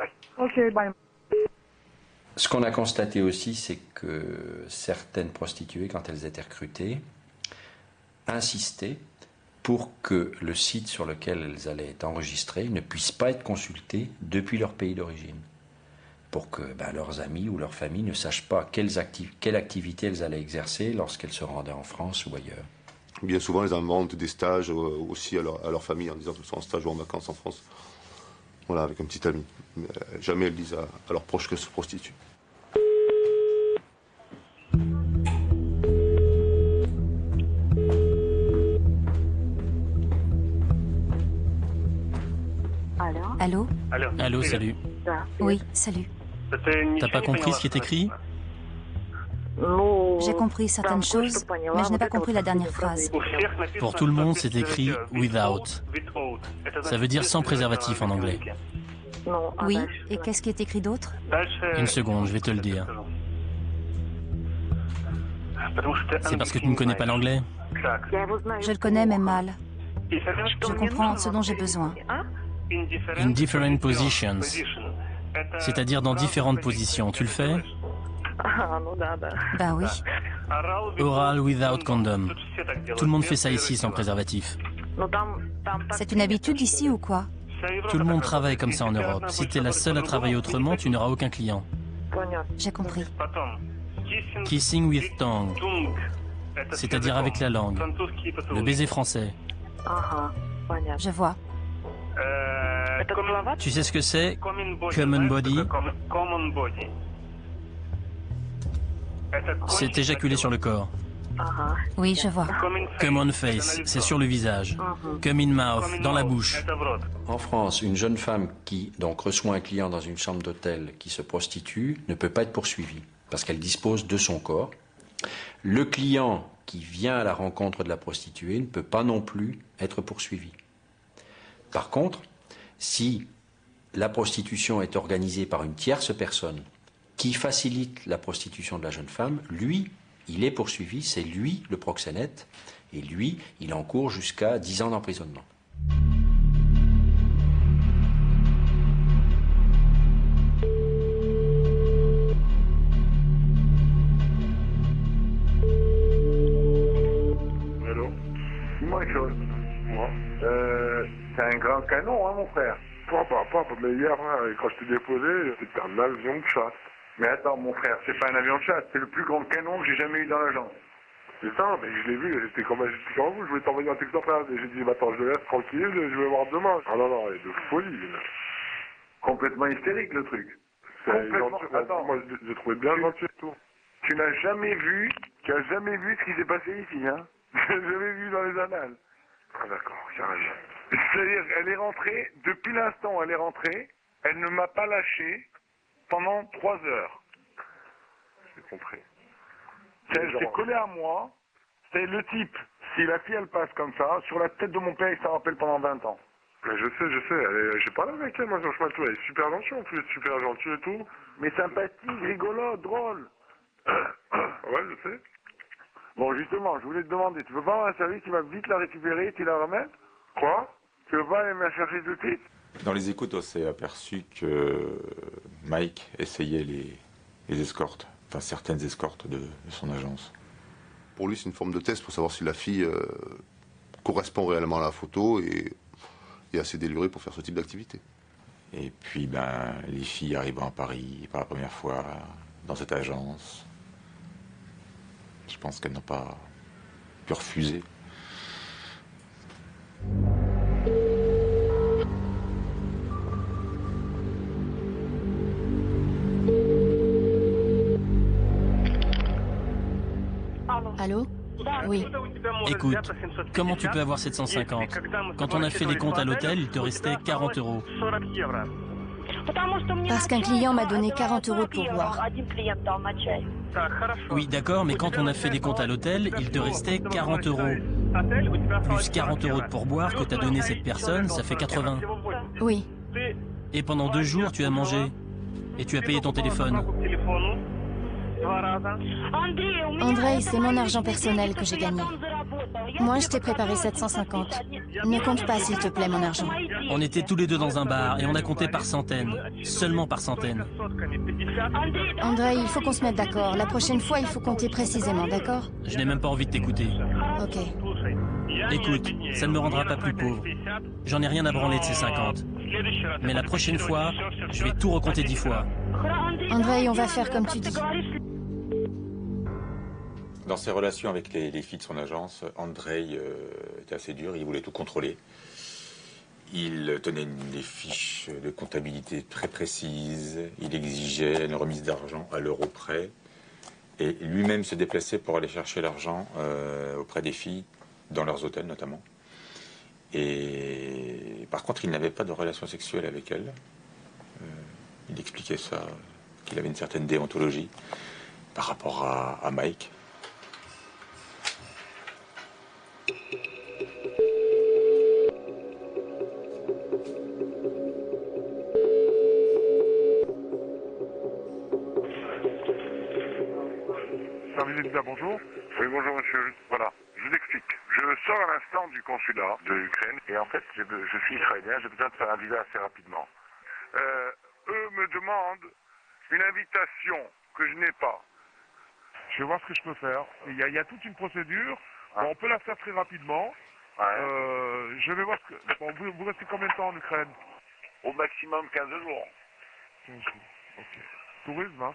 [SPEAKER 2] Ce qu'on a constaté aussi, c'est que certaines prostituées, quand elles étaient recrutées, insistaient pour que le site sur lequel elles allaient être enregistrées ne puisse pas être consulté depuis leur pays d'origine. Pour que leurs amis ou leur famille ne sachent pas quelle activité elles allaient exercer lorsqu'elles se rendaient en France ou ailleurs.
[SPEAKER 3] Bien souvent, ils inventent des stages aussi à leur famille en disant qu'ils sont en stage ou en vacances en France. Voilà, avec un petit ami. Mais jamais elles disent à leurs proches qu'elles se prostituent.
[SPEAKER 7] Allô?
[SPEAKER 11] Allô, salut.
[SPEAKER 7] Oui, salut.
[SPEAKER 11] T'as pas compris ce qui est écrit?
[SPEAKER 7] J'ai compris certaines choses, mais je n'ai pas compris la dernière phrase.
[SPEAKER 11] Pour tout le monde, c'est écrit « without ». Ça veut dire « sans préservatif » en anglais.
[SPEAKER 7] Oui, et qu'est-ce qui est écrit d'autre?
[SPEAKER 11] Une seconde, je vais te le dire. C'est parce que tu ne connais pas l'anglais?
[SPEAKER 7] Je le connais, mais mal. Je comprends ce dont j'ai besoin.
[SPEAKER 11] In different positions. C'est-à-dire dans différentes positions. Tu le fais?
[SPEAKER 7] Ben oui.
[SPEAKER 11] Oral without condom. Tout le monde fait ça ici sans préservatif.
[SPEAKER 7] C'est une habitude ici ou quoi?
[SPEAKER 11] Tout le monde travaille comme ça en Europe. Si t'es la seule à travailler autrement, tu n'auras aucun client.
[SPEAKER 7] J'ai compris.
[SPEAKER 11] Kissing with tongue. C'est-à-dire avec la langue. Le baiser français.
[SPEAKER 7] Je vois.
[SPEAKER 11] Tu sais ce que c'est? Common body. C'est éjaculer sur le corps.
[SPEAKER 7] Oui, je vois.
[SPEAKER 11] Common face, c'est sur le visage. Common mouth, dans la bouche.
[SPEAKER 2] En France, une jeune femme qui donc reçoit un client dans une chambre d'hôtel qui se prostitue ne peut pas être poursuivie parce qu'elle dispose de son corps. Le client qui vient à la rencontre de la prostituée ne peut pas non plus être poursuivi. Par contre, si la prostitution est organisée par une tierce personne qui facilite la prostitution de la jeune femme, lui, il est poursuivi, c'est lui le proxénète, et lui, il encourt jusqu'à 10 ans d'emprisonnement.
[SPEAKER 13] mon frère. Papa, mais hier, quand je t'ai déposé, c'était un avion de chasse. Mais attends, mon frère, c'est pas un avion de chasse, c'est le plus grand canon que j'ai jamais eu dans l'agence. C'est ça, mais je l'ai vu, j'étais comme vous, je voulais t'envoyer un texte après. J'ai dit, attends, je le laisse tranquille, je vais voir demain. Ah non, il est de folie. Complètement hystérique, le truc. Complètement. Attends, moi, j'ai trouvé bien gentil et tout. Tu n'as jamais vu ce qui s'est passé ici, hein? J'ai jamais vu dans les annales. Ah d'accord, carrément. C'est-à-dire, elle est rentrée, depuis l'instant où elle est rentrée, elle ne m'a pas lâché pendant 3 heures. J'ai compris. Elle s'est collée à moi. C'est le type, si la fille elle passe comme ça, sur la tête de mon père, il s'en rappelle pendant 20 ans. Mais je sais, j'ai parlé avec elle, moi, sur le chemin de tout, elle est super gentille en plus, super gentille et tout. Mais sympathique, rigolo, drôle. Ouais, je sais. Bon, justement, je voulais te demander, tu veux pas avoir un service qui va vite la récupérer et tu la remets? Quoi? Tu veux pas aller me la chercher tout de suite?
[SPEAKER 9] Dans les écoutes, on s'est aperçu que Mike essayait les escortes, enfin certaines escortes de son agence.
[SPEAKER 3] Pour lui, c'est une forme de test pour savoir si la fille correspond réellement à la photo et est assez délurée pour faire ce type d'activité.
[SPEAKER 9] Et puis, les filles arrivant à Paris pour la première fois dans cette agence, je pense qu'elles n'ont pas pu refuser.
[SPEAKER 14] Allô? Oui.
[SPEAKER 11] Écoute, comment tu peux avoir 750? Quand on a fait les comptes à l'hôtel, il te restait 40 €.
[SPEAKER 14] Parce qu'un client m'a donné 40 € de pourboire.
[SPEAKER 11] Oui, d'accord, mais quand on a fait les comptes à l'hôtel, il te restait 40 €. Plus 40 € de pourboire que t'as donné cette personne, ça fait 80.
[SPEAKER 14] Oui.
[SPEAKER 11] Et pendant 2 jours, tu as mangé. Et tu as payé ton téléphone.
[SPEAKER 14] André, c'est mon argent personnel que j'ai gagné. Moi, je t'ai préparé 750. Ne compte pas, s'il te plaît, mon argent.
[SPEAKER 11] On était tous les deux dans un bar et on a compté par centaines. Seulement par centaines.
[SPEAKER 14] André, il faut qu'on se mette d'accord. La prochaine fois, il faut compter précisément, d'accord?
[SPEAKER 11] Je n'ai même pas envie de t'écouter.
[SPEAKER 14] Ok.
[SPEAKER 11] Écoute, ça ne me rendra pas plus pauvre. J'en ai rien à branler de ces 50. Mais la prochaine fois, je vais tout recompter 10 fois.
[SPEAKER 14] André, on va faire comme tu dis.
[SPEAKER 9] Dans ses relations avec les filles de son agence, Andrei était assez dur, il voulait tout contrôler. Il tenait des fiches de comptabilité très précises, il exigeait une remise d'argent à l'euro près, et lui-même se déplaçait pour aller chercher l'argent auprès des filles, dans leurs hôtels notamment. Et par contre, il n'avait pas de relation sexuelle avec elles. Il expliquait ça, qu'il avait une certaine déontologie par rapport à Mike.
[SPEAKER 13] Bonjour. Oui, bonjour monsieur. Voilà, je vous explique. Je sors à l'instant du consulat de l'Ukraine et en fait, je suis israélien, j'ai besoin de faire un visa assez rapidement. Eux me demandent une invitation que je n'ai pas. Je vais voir ce que je peux faire. Il y a toute une procédure. Bon, on peut la faire très rapidement. Je vais voir ce que... Bon, vous restez combien de temps en Ukraine? Au maximum 15 jours. 15 jours, ok. Tourisme, hein?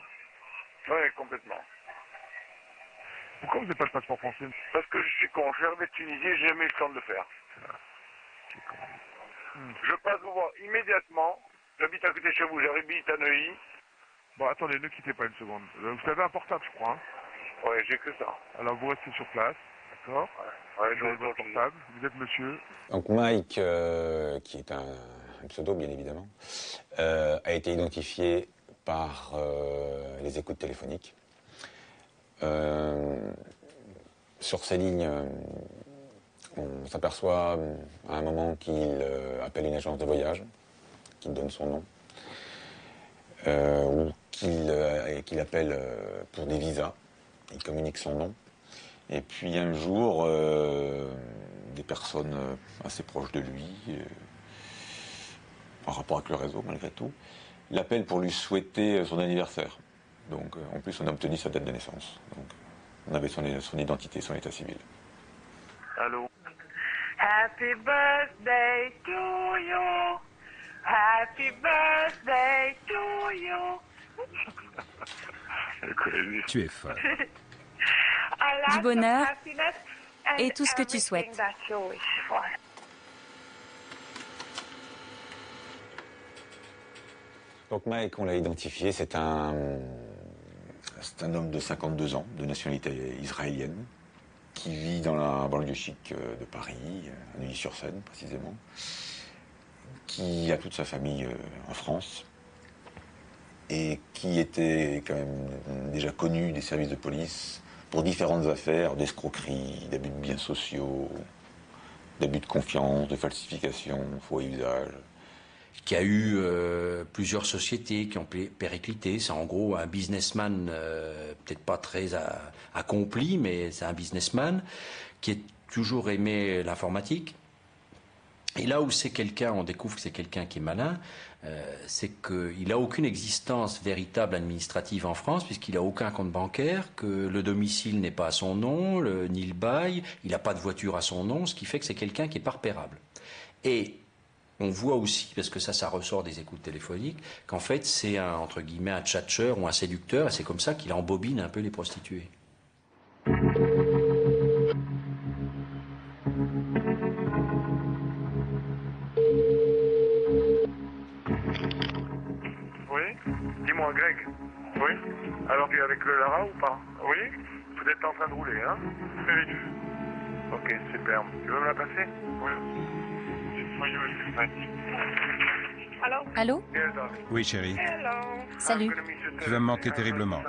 [SPEAKER 13] Oui, complètement. Pourquoi vous n'avez pas le passeport français? Parce que je suis con. Je suis arrivé de Tunisie et j'ai jamais eu le temps de le faire. Je passe vous voir immédiatement. J'habite à côté de chez vous. J'habite à Neuilly. Bon, attendez, ne quittez pas une seconde. Vous avez un portable, je crois. Hein? Oui, j'ai que ça. Alors, vous restez sur place, d'accord? Ouais, je votre portable. Vous êtes monsieur?
[SPEAKER 1] Donc Mike, qui est un pseudo, bien évidemment, a été identifié par les écoutes téléphoniques. Sur ces lignes, on s'aperçoit à un moment qu'il appelle une agence de voyage, qu'il donne son nom, ou qu'il appelle pour des visas, il communique son nom. Et puis un jour, des personnes assez proches de lui, en rapport avec le réseau malgré tout, l'appellent pour lui souhaiter son anniversaire. Donc, en plus, on a obtenu sa date de naissance. Donc, on avait son identité, son état civil.
[SPEAKER 13] Allô?
[SPEAKER 15] Happy birthday to you. Happy birthday to you.
[SPEAKER 6] Tu es folle.
[SPEAKER 7] Du bonheur et tout ce que tu souhaites.
[SPEAKER 1] Donc Mike, on l'a identifié, c'est un homme de 52 ans, de nationalité israélienne, qui vit dans la banlieue chic de Paris, à Neuilly-sur-Seine précisément, qui a toute sa famille en France, et qui était quand même déjà connu des services de police pour différentes affaires d'escroquerie, d'abus de biens sociaux, d'abus de confiance, de falsification, faux usage.
[SPEAKER 2] Qui a eu plusieurs sociétés qui ont périclité. C'est en gros un businessman, peut-être pas très accompli, mais c'est un businessman qui a toujours aimé l'informatique. Et là où c'est quelqu'un, on découvre que c'est quelqu'un qui est malin, c'est qu'il n'a aucune existence véritable administrative en France, puisqu'il n'a aucun compte bancaire, que le domicile n'est pas à son nom, ni le bail, il n'a pas de voiture à son nom, ce qui fait que c'est quelqu'un qui est pas repérable. Et on voit aussi, parce que ça ressort des écoutes téléphoniques, qu'en fait c'est entre guillemets un tchatcheur ou un séducteur, et c'est comme ça qu'il embobine un peu les prostituées.
[SPEAKER 13] Oui. Dis-moi, Greg. Oui. Alors tu es avec le Lara ou pas? Oui. Vous êtes en train de rouler, hein? Oui. Ok, super. Tu veux me la passer? Oui.
[SPEAKER 7] Allô?
[SPEAKER 6] Oui, chérie.
[SPEAKER 7] Salut.
[SPEAKER 6] Tu vas me manquer terriblement.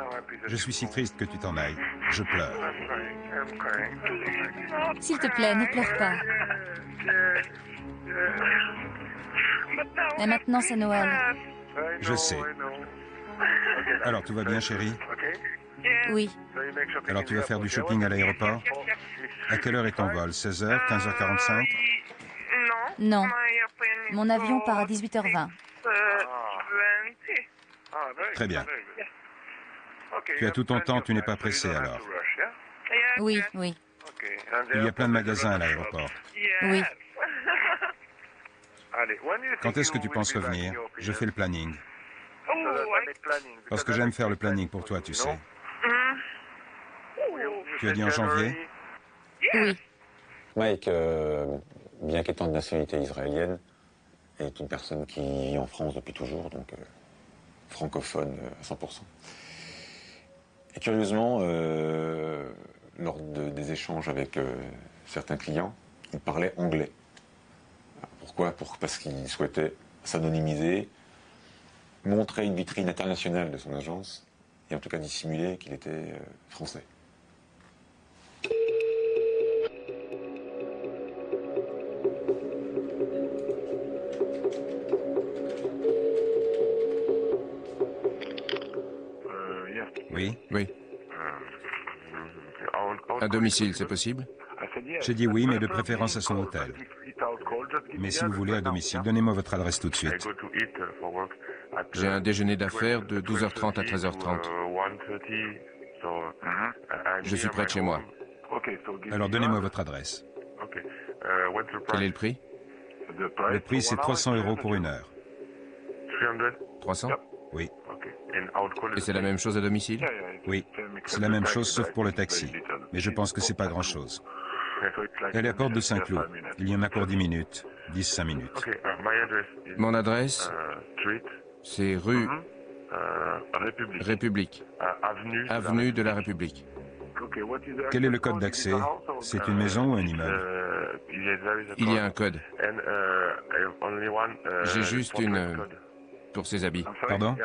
[SPEAKER 6] Je suis si triste que tu t'en ailles. Je pleure.
[SPEAKER 7] S'il te plaît, ne pleure pas. Mais maintenant, c'est Noël.
[SPEAKER 6] Je sais. Alors, tout va bien, chérie?
[SPEAKER 7] Oui.
[SPEAKER 6] Alors, tu vas faire du shopping à l'aéroport? À quelle heure est ton vol? 16h, 15h45?
[SPEAKER 7] Non. Mon avion part à 18h20.
[SPEAKER 6] Très bien. Tu as tout ton temps, tu n'es pas pressé alors?
[SPEAKER 7] Oui, oui.
[SPEAKER 6] Il y a plein de magasins à l'aéroport.
[SPEAKER 7] Oui.
[SPEAKER 6] Quand est-ce que tu penses revenir? Je fais le planning. Parce que j'aime faire le planning pour toi, tu sais. Tu as dit en janvier?
[SPEAKER 7] Oui.
[SPEAKER 1] Mike, bien qu'étant de nationalité israélienne, est une personne qui vit en France depuis toujours, donc francophone à 100%. Et curieusement, lors des échanges avec certains clients, il parlait anglais. Pourquoi? Parce qu'il souhaitait s'anonymiser, montrer une vitrine internationale de son agence, et en tout cas dissimuler qu'il était français.
[SPEAKER 6] Oui.
[SPEAKER 16] Oui. À domicile, c'est possible?
[SPEAKER 6] J'ai dit oui, mais de préférence à son hôtel. Mais si vous voulez à domicile, donnez-moi votre adresse tout de suite.
[SPEAKER 16] J'ai un déjeuner d'affaires de 12h30 à 13h30. Je suis près de chez moi.
[SPEAKER 6] Alors donnez-moi votre adresse.
[SPEAKER 16] Quel est le prix?
[SPEAKER 6] Le prix, c'est 300 € pour une heure.
[SPEAKER 16] 300?
[SPEAKER 6] Oui.
[SPEAKER 16] Et c'est la même chose à domicile?
[SPEAKER 6] Oui, c'est la même chose sauf pour le taxi. Mais je pense que c'est pas grand-chose. Elle est à Porte de Saint-Cloud. Il y en a pour 10 minutes, 10-5 minutes.
[SPEAKER 16] Mon adresse, c'est rue République, avenue de la République.
[SPEAKER 6] Quel est le code d'accès? C'est une maison ou un immeuble?
[SPEAKER 16] Il y a un code. J'ai juste une... pour ses habits.
[SPEAKER 6] Pardon?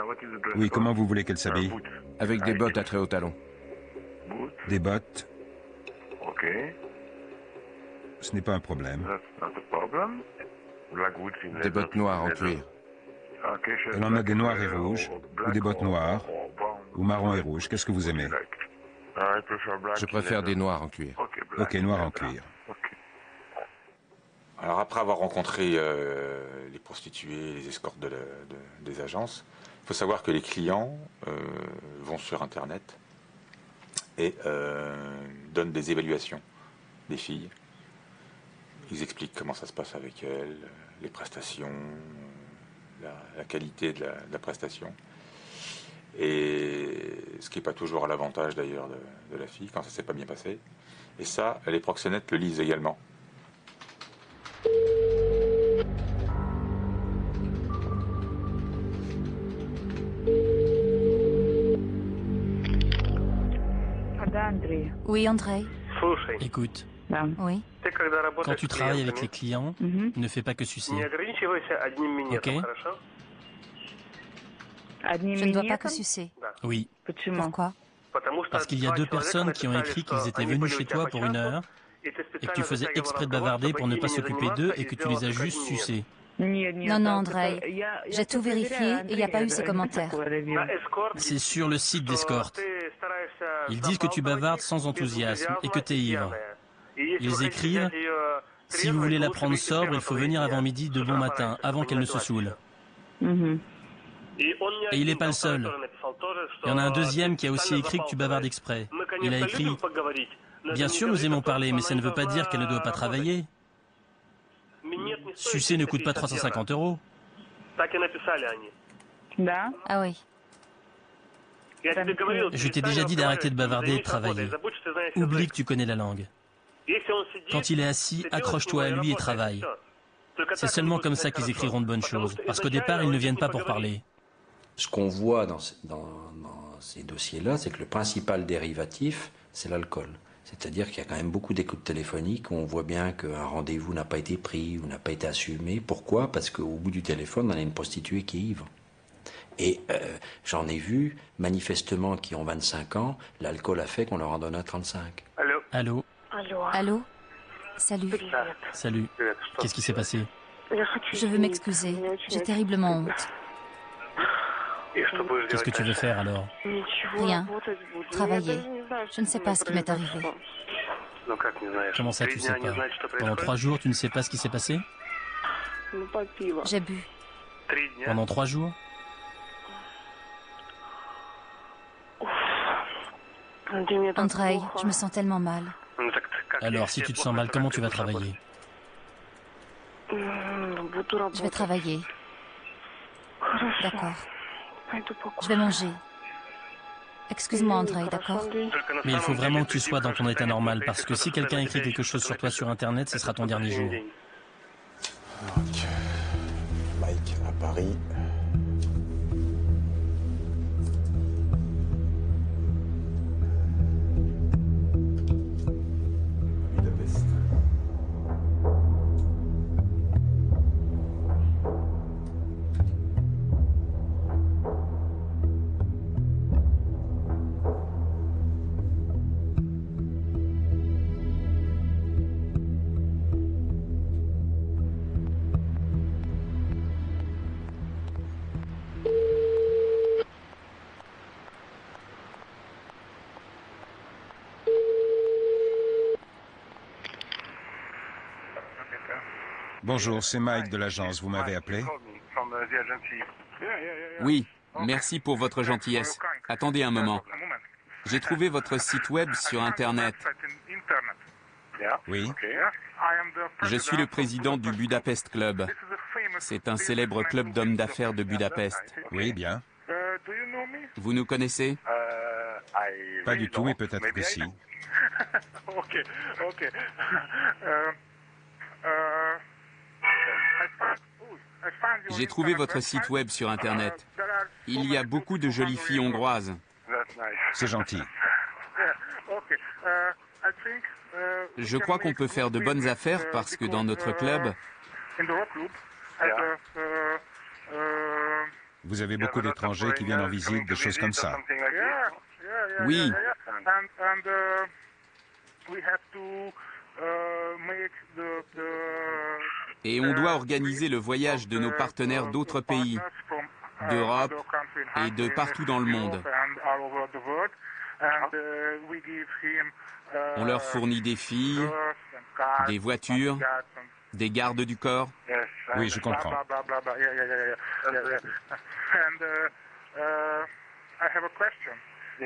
[SPEAKER 6] Oui, comment vous voulez qu'elle s'habille?
[SPEAKER 16] Avec des bottes à très haut talon.
[SPEAKER 6] Des bottes? Ce n'est pas un problème.
[SPEAKER 16] Des bottes noires en cuir.
[SPEAKER 6] Elle en a des noires et rouges, ou des bottes noires, ou marron et rouge. Qu'est-ce que vous aimez?
[SPEAKER 16] Je préfère des noirs en cuir.
[SPEAKER 6] Ok, noir en cuir.
[SPEAKER 1] Alors après avoir rencontré les prostituées, les escortes des agences, il faut savoir que les clients vont sur Internet et donnent des évaluations des filles. Ils expliquent comment ça se passe avec elles, les prestations,
[SPEAKER 9] la qualité de la prestation. Et ce qui n'est pas toujours à l'avantage d'ailleurs de la fille quand ça ne s'est pas bien passé. Et ça, les proxénètes le lisent également.
[SPEAKER 7] Oui, Andrei.
[SPEAKER 11] Écoute,
[SPEAKER 7] Oui.
[SPEAKER 11] quand tu travailles avec les clients, ne fais pas que sucer. Ok?
[SPEAKER 7] Je ne dois pas que sucer.
[SPEAKER 11] Oui.
[SPEAKER 7] Pourquoi?
[SPEAKER 11] Parce qu'il y a 2 personnes qui ont écrit qu'ils étaient venus chez toi pour 1 heure et que tu faisais exprès de bavarder pour ne pas s'occuper d'eux et que tu les as juste sucés.
[SPEAKER 7] Non, non, Andrei. J'ai tout vérifié et il n'y a pas eu ces commentaires.
[SPEAKER 11] C'est sur le site d'Escorte. Ils disent que tu bavardes sans enthousiasme et que tu es ivre. Ils écrivent « Si vous voulez la prendre sobre, il faut venir avant midi de bon matin, avant qu'elle ne se saoule. » Et il n'est pas le seul. Il y en a un deuxième qui a aussi écrit que tu bavardes exprès. Il a écrit « Bien sûr, nous aimons parler, mais ça ne veut pas dire qu'elle ne doit pas travailler. Sucer ne coûte pas 350 €. »
[SPEAKER 7] Ah oui.
[SPEAKER 11] Je t'ai déjà dit d'arrêter de bavarder et de travailler. Oublie que tu connais la langue. Quand il est assis, accroche-toi à lui et travaille. C'est seulement comme ça qu'ils écriront de bonnes choses, parce qu'au départ, ils ne viennent pas pour parler.
[SPEAKER 2] Ce qu'on voit dans ces dossiers-là, c'est que le principal dérivatif, c'est l'alcool. C'est-à-dire qu'il y a quand même beaucoup d'écoutes téléphoniques où on voit bien qu'un rendez-vous n'a pas été pris ou n'a pas été assumé. Pourquoi? Parce qu'au bout du téléphone, on a une prostituée qui est ivre. Et j'en ai vu, manifestement, qui ont 25 ans, l'alcool a fait qu'on leur en donne un 35.
[SPEAKER 11] Allô?
[SPEAKER 7] Allô? Salut.
[SPEAKER 11] Salut. Qu'est-ce qui s'est passé?
[SPEAKER 7] Je veux m'excuser. J'ai terriblement honte.
[SPEAKER 11] Qu'est-ce que tu veux faire alors?
[SPEAKER 7] Rien. Travailler. Je ne sais pas ce qui m'est arrivé.
[SPEAKER 11] Comment ça, tu sais pas? Pendant 3 jours, tu ne sais pas ce qui s'est passé?
[SPEAKER 7] J'ai bu.
[SPEAKER 11] Pendant 3 jours?
[SPEAKER 7] Andrei, je me sens tellement mal.
[SPEAKER 11] Alors, si tu te sens mal, comment tu vas travailler?
[SPEAKER 7] Je vais travailler. D'accord. Je vais manger. Excuse-moi, Andrei, d'accord?
[SPEAKER 11] Mais il faut vraiment que tu sois dans ton état normal, parce que si quelqu'un écrit quelque chose sur toi sur Internet, ce sera ton dernier jour.
[SPEAKER 1] Donc, Mike à Paris.
[SPEAKER 6] Bonjour, c'est Mike de l'agence. Vous m'avez appelé?
[SPEAKER 8] Oui, merci pour votre gentillesse. Attendez un moment. J'ai trouvé votre site web sur Internet.
[SPEAKER 6] Oui.
[SPEAKER 8] Je suis le président du Budapest Club. C'est un célèbre club d'hommes d'affaires de Budapest.
[SPEAKER 6] Oui, bien.
[SPEAKER 8] Vous nous connaissez?
[SPEAKER 6] Pas du tout, mais peut-être que si.
[SPEAKER 8] J'ai trouvé votre site web sur Internet. Il y a beaucoup de jolies filles hongroises.
[SPEAKER 6] C'est gentil.
[SPEAKER 8] Je crois qu'on peut faire de bonnes affaires parce que dans notre club,
[SPEAKER 6] vous avez beaucoup d'étrangers qui viennent en visite, des choses comme ça.
[SPEAKER 8] Oui. Et on doit organiser le voyage de nos partenaires d'autres pays, d'Europe et de partout dans le monde. On leur fournit des filles, des voitures, des gardes du corps.
[SPEAKER 6] Oui, je comprends.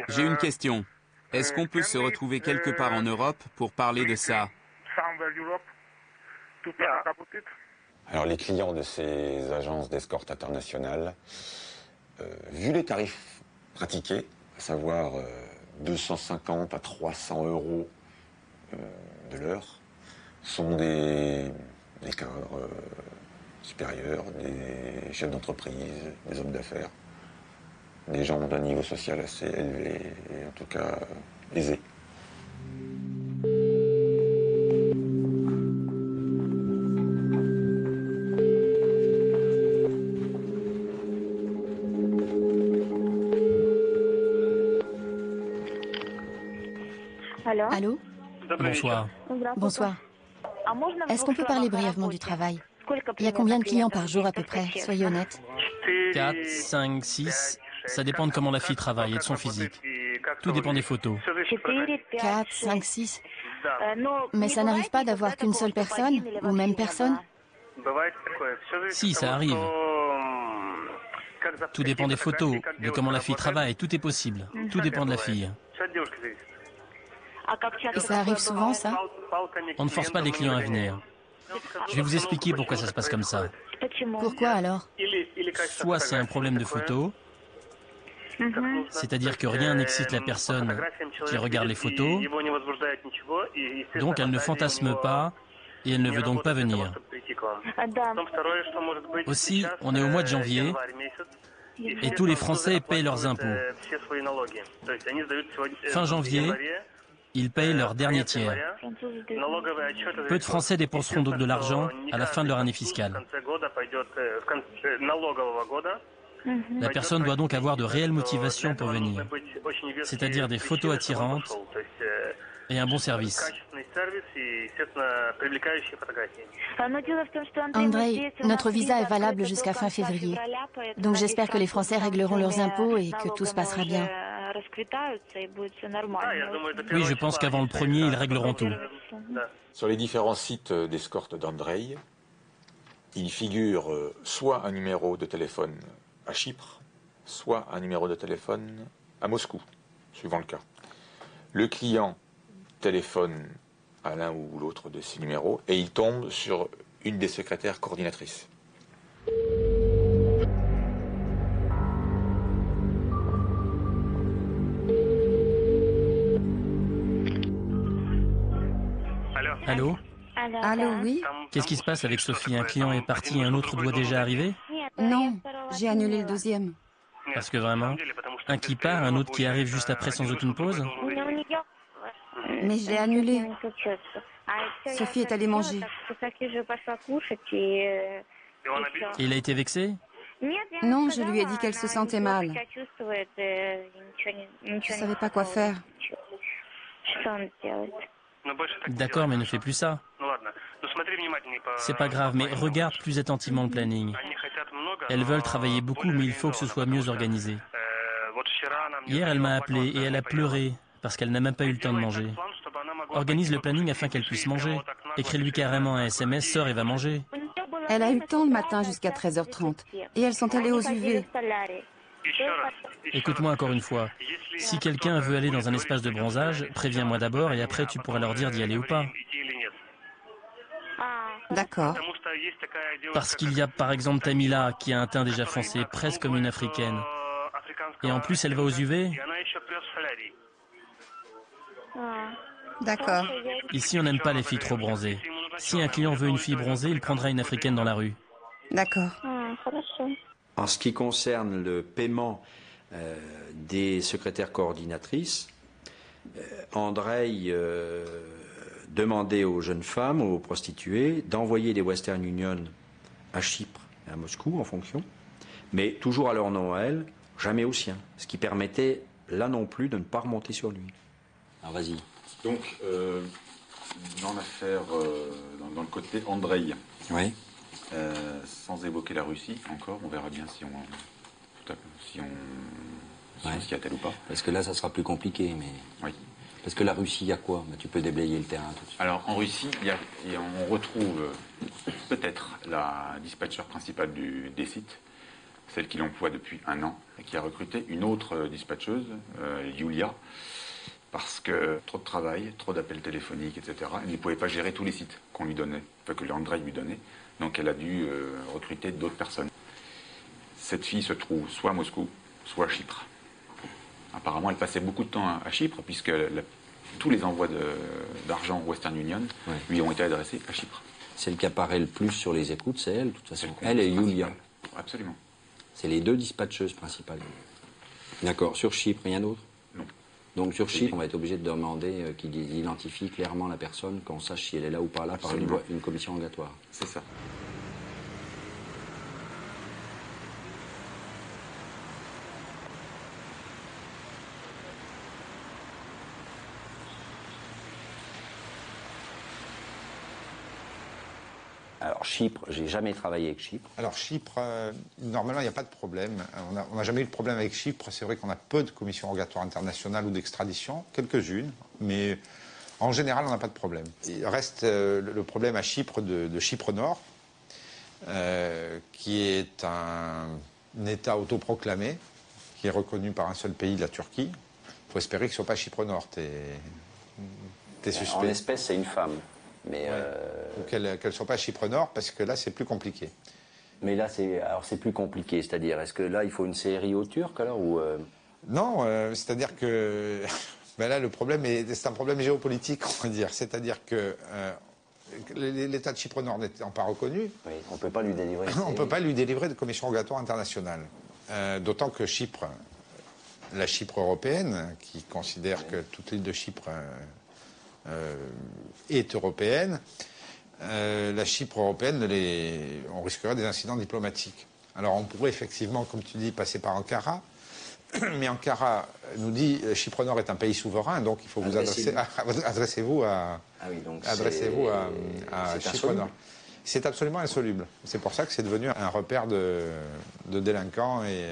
[SPEAKER 8] J'ai une question. Est-ce qu'on peut se retrouver quelque part en Europe pour parler de ça?
[SPEAKER 1] Alors les clients de ces agences d'escorte internationale, vu les tarifs pratiqués, à savoir 250 à 300 euros de l'heure, sont des cadres supérieurs, des chefs d'entreprise, des hommes d'affaires, des gens d'un niveau social assez élevé et en tout cas aisé.
[SPEAKER 14] Allô?
[SPEAKER 11] Bonsoir.
[SPEAKER 14] Bonsoir. Est-ce qu'on peut parler brièvement du travail? Il y a combien de clients par jour à peu près? Soyez honnête.
[SPEAKER 11] 4, 5, 6. Ça dépend de comment la fille travaille et de son physique. Tout dépend des photos.
[SPEAKER 14] 4, 5, 6. Mais ça n'arrive pas d'avoir qu'une seule personne? Ou même personne?
[SPEAKER 11] Si, ça arrive. Tout dépend des photos, de comment la fille travaille. Tout est possible. Tout dépend de la fille.
[SPEAKER 14] Et ça arrive souvent, ça?
[SPEAKER 11] On ne force pas les clients à venir. Je vais vous expliquer pourquoi ça se passe comme ça.
[SPEAKER 14] Pourquoi alors?
[SPEAKER 11] Soit c'est un problème de photo, c'est-à-dire que rien n'excite la personne qui regarde les photos, donc elle ne fantasme pas et elle ne veut donc pas venir. Aussi, on est au mois de janvier et tous les Français payent leurs impôts. Fin janvier, ils payent leur dernier tiers. Peu de Français dépenseront donc de l'argent à la fin de leur année fiscale. La personne doit donc avoir de réelles motivations pour venir, c'est-à-dire des photos attirantes et un bon service.
[SPEAKER 14] Andrei, notre visa est valable jusqu'à fin février. Donc j'espère que les Français régleront leurs impôts et que tout se passera bien.
[SPEAKER 11] Oui, je pense qu'avant le 1er, ils régleront tout.
[SPEAKER 4] Sur les différents sites d'escorte d'Andrei, il figure soit un numéro de téléphone à Chypre, soit un numéro de téléphone à Moscou, suivant le cas. Le client téléphone à l'un ou l'autre de ces numéros et il tombe sur une des secrétaires coordinatrices.
[SPEAKER 11] Allô?
[SPEAKER 12] Allô, oui?
[SPEAKER 11] Qu'est-ce qui se passe avec Sophie? Un client est parti et un autre doit déjà arriver?
[SPEAKER 12] Non, j'ai annulé le deuxième.
[SPEAKER 11] Parce que vraiment, un qui part, un autre qui arrive juste après sans aucune pause?
[SPEAKER 12] Mais je l'ai annulé. Sophie est allée manger.
[SPEAKER 11] Et il a été vexé?
[SPEAKER 12] Non, je lui ai dit qu'elle se sentait mal. Je ne savais pas quoi faire.
[SPEAKER 11] D'accord, mais ne fais plus ça. C'est pas grave, mais regarde plus attentivement le planning. Elles veulent travailler beaucoup, mais il faut que ce soit mieux organisé. Hier, elle m'a appelé et elle a pleuré parce qu'elle n'a même pas eu le temps de manger. Organise le planning afin qu'elle puisse manger. Écris-lui carrément un SMS, sors et va manger.
[SPEAKER 12] Elle a eu le temps le matin jusqu'à 13h30 et elles sont allées aux UV.
[SPEAKER 11] Écoute-moi encore une fois. Si quelqu'un veut aller dans un espace de bronzage, préviens-moi d'abord et après tu pourras leur dire d'y aller ou pas.
[SPEAKER 12] D'accord.
[SPEAKER 11] Parce qu'il y a par exemple Tamila qui a un teint déjà foncé, presque comme une africaine. Et en plus elle va aux UV.
[SPEAKER 12] D'accord.
[SPEAKER 11] Ici on n'aime pas les filles trop bronzées. Si un client veut une fille bronzée, il prendra une africaine dans la rue.
[SPEAKER 12] D'accord.
[SPEAKER 2] En ce qui concerne le paiement des secrétaires coordinatrices, Andrei demandait aux jeunes femmes, aux prostituées, d'envoyer des Western Union à Chypre et à Moscou en fonction, mais toujours à leur nom à elles, jamais au sien, ce qui permettait là non plus de ne pas remonter sur lui. Alors vas-y.
[SPEAKER 9] Donc, dans l'affaire, dans le côté Andrei,
[SPEAKER 2] oui.
[SPEAKER 9] Sans évoquer la Russie encore, on verra bien si on s'y attelle ou pas.
[SPEAKER 2] Parce que là, ça sera plus compliqué, mais...
[SPEAKER 9] Oui.
[SPEAKER 2] Parce que la Russie, il y a quoi? Tu peux déblayer le terrain tout de suite.
[SPEAKER 9] Alors, en Russie, on retrouve peut-être la dispatcher principale des sites, celle qui l'emploie depuis 1 an, et qui a recruté une autre dispatcheuse, Yulia, parce que trop de travail, trop d'appels téléphoniques, etc. Elle ne pouvait pas gérer tous les sites qu'on lui donnait, enfin que Andrei lui donnait. Donc elle a dû recruter d'autres personnes. Cette fille se trouve soit à Moscou, soit à Chypre. Apparemment, elle passait beaucoup de temps à Chypre, puisque tous les envois d'argent Western Union lui ont été adressés à Chypre.
[SPEAKER 2] Celle qui apparaît le plus sur les écoutes, c'est elle, de toute façon. Elle et Yulia.
[SPEAKER 9] Absolument.
[SPEAKER 2] C'est les deux dispatcheuses principales. D'accord. Sur Chypre, rien d'autre?
[SPEAKER 9] Non.
[SPEAKER 2] Donc sur Chypre, on va être obligé de demander qu'ils identifient clairement la personne, qu'on sache si elle est là ou pas là par une commission rogatoire.
[SPEAKER 9] C'est ça.
[SPEAKER 2] Alors Chypre, j'ai jamais travaillé avec Chypre.
[SPEAKER 17] Alors Chypre, normalement il n'y a pas de problème. On n'a jamais eu de problème avec Chypre. C'est vrai qu'on a peu de commissions rogatoires internationales ou d'extradition, quelques-unes, mais en général on n'a pas de problème. Il reste le problème à Chypre de Chypre Nord, qui est un État autoproclamé, qui est reconnu par un seul pays, la Turquie. Il faut espérer que ce ne soit pas Chypre Nord. T'es suspect.
[SPEAKER 2] En l'espèce, c'est une femme. Mais
[SPEAKER 17] ou qu'elle ne soit pas à Chypre Nord, parce que là, c'est plus compliqué.
[SPEAKER 2] Mais là, c'est plus compliqué, c'est-à-dire, est-ce que là, il faut une série au turc, alors, ou
[SPEAKER 17] Non, c'est-à-dire que... ben là, le problème, c'est un problème géopolitique, on va dire. C'est-à-dire que l'État de Chypre Nord n'étant pas reconnu...
[SPEAKER 2] Oui, on ne peut pas lui délivrer...
[SPEAKER 17] on ne peut pas lui délivrer de commission rogatoire internationale. D'autant que Chypre, la Chypre européenne, qui considère que toute l'île de Chypre... est européenne, la Chypre européenne, on risquerait des incidents diplomatiques. Alors on pourrait effectivement, comme tu dis, passer par Ankara, mais Ankara nous dit Chypre Nord est un pays souverain, donc il faut vous adressez-vous à Chypre Nord. C'est absolument insoluble. C'est pour ça que c'est devenu un repère de délinquants et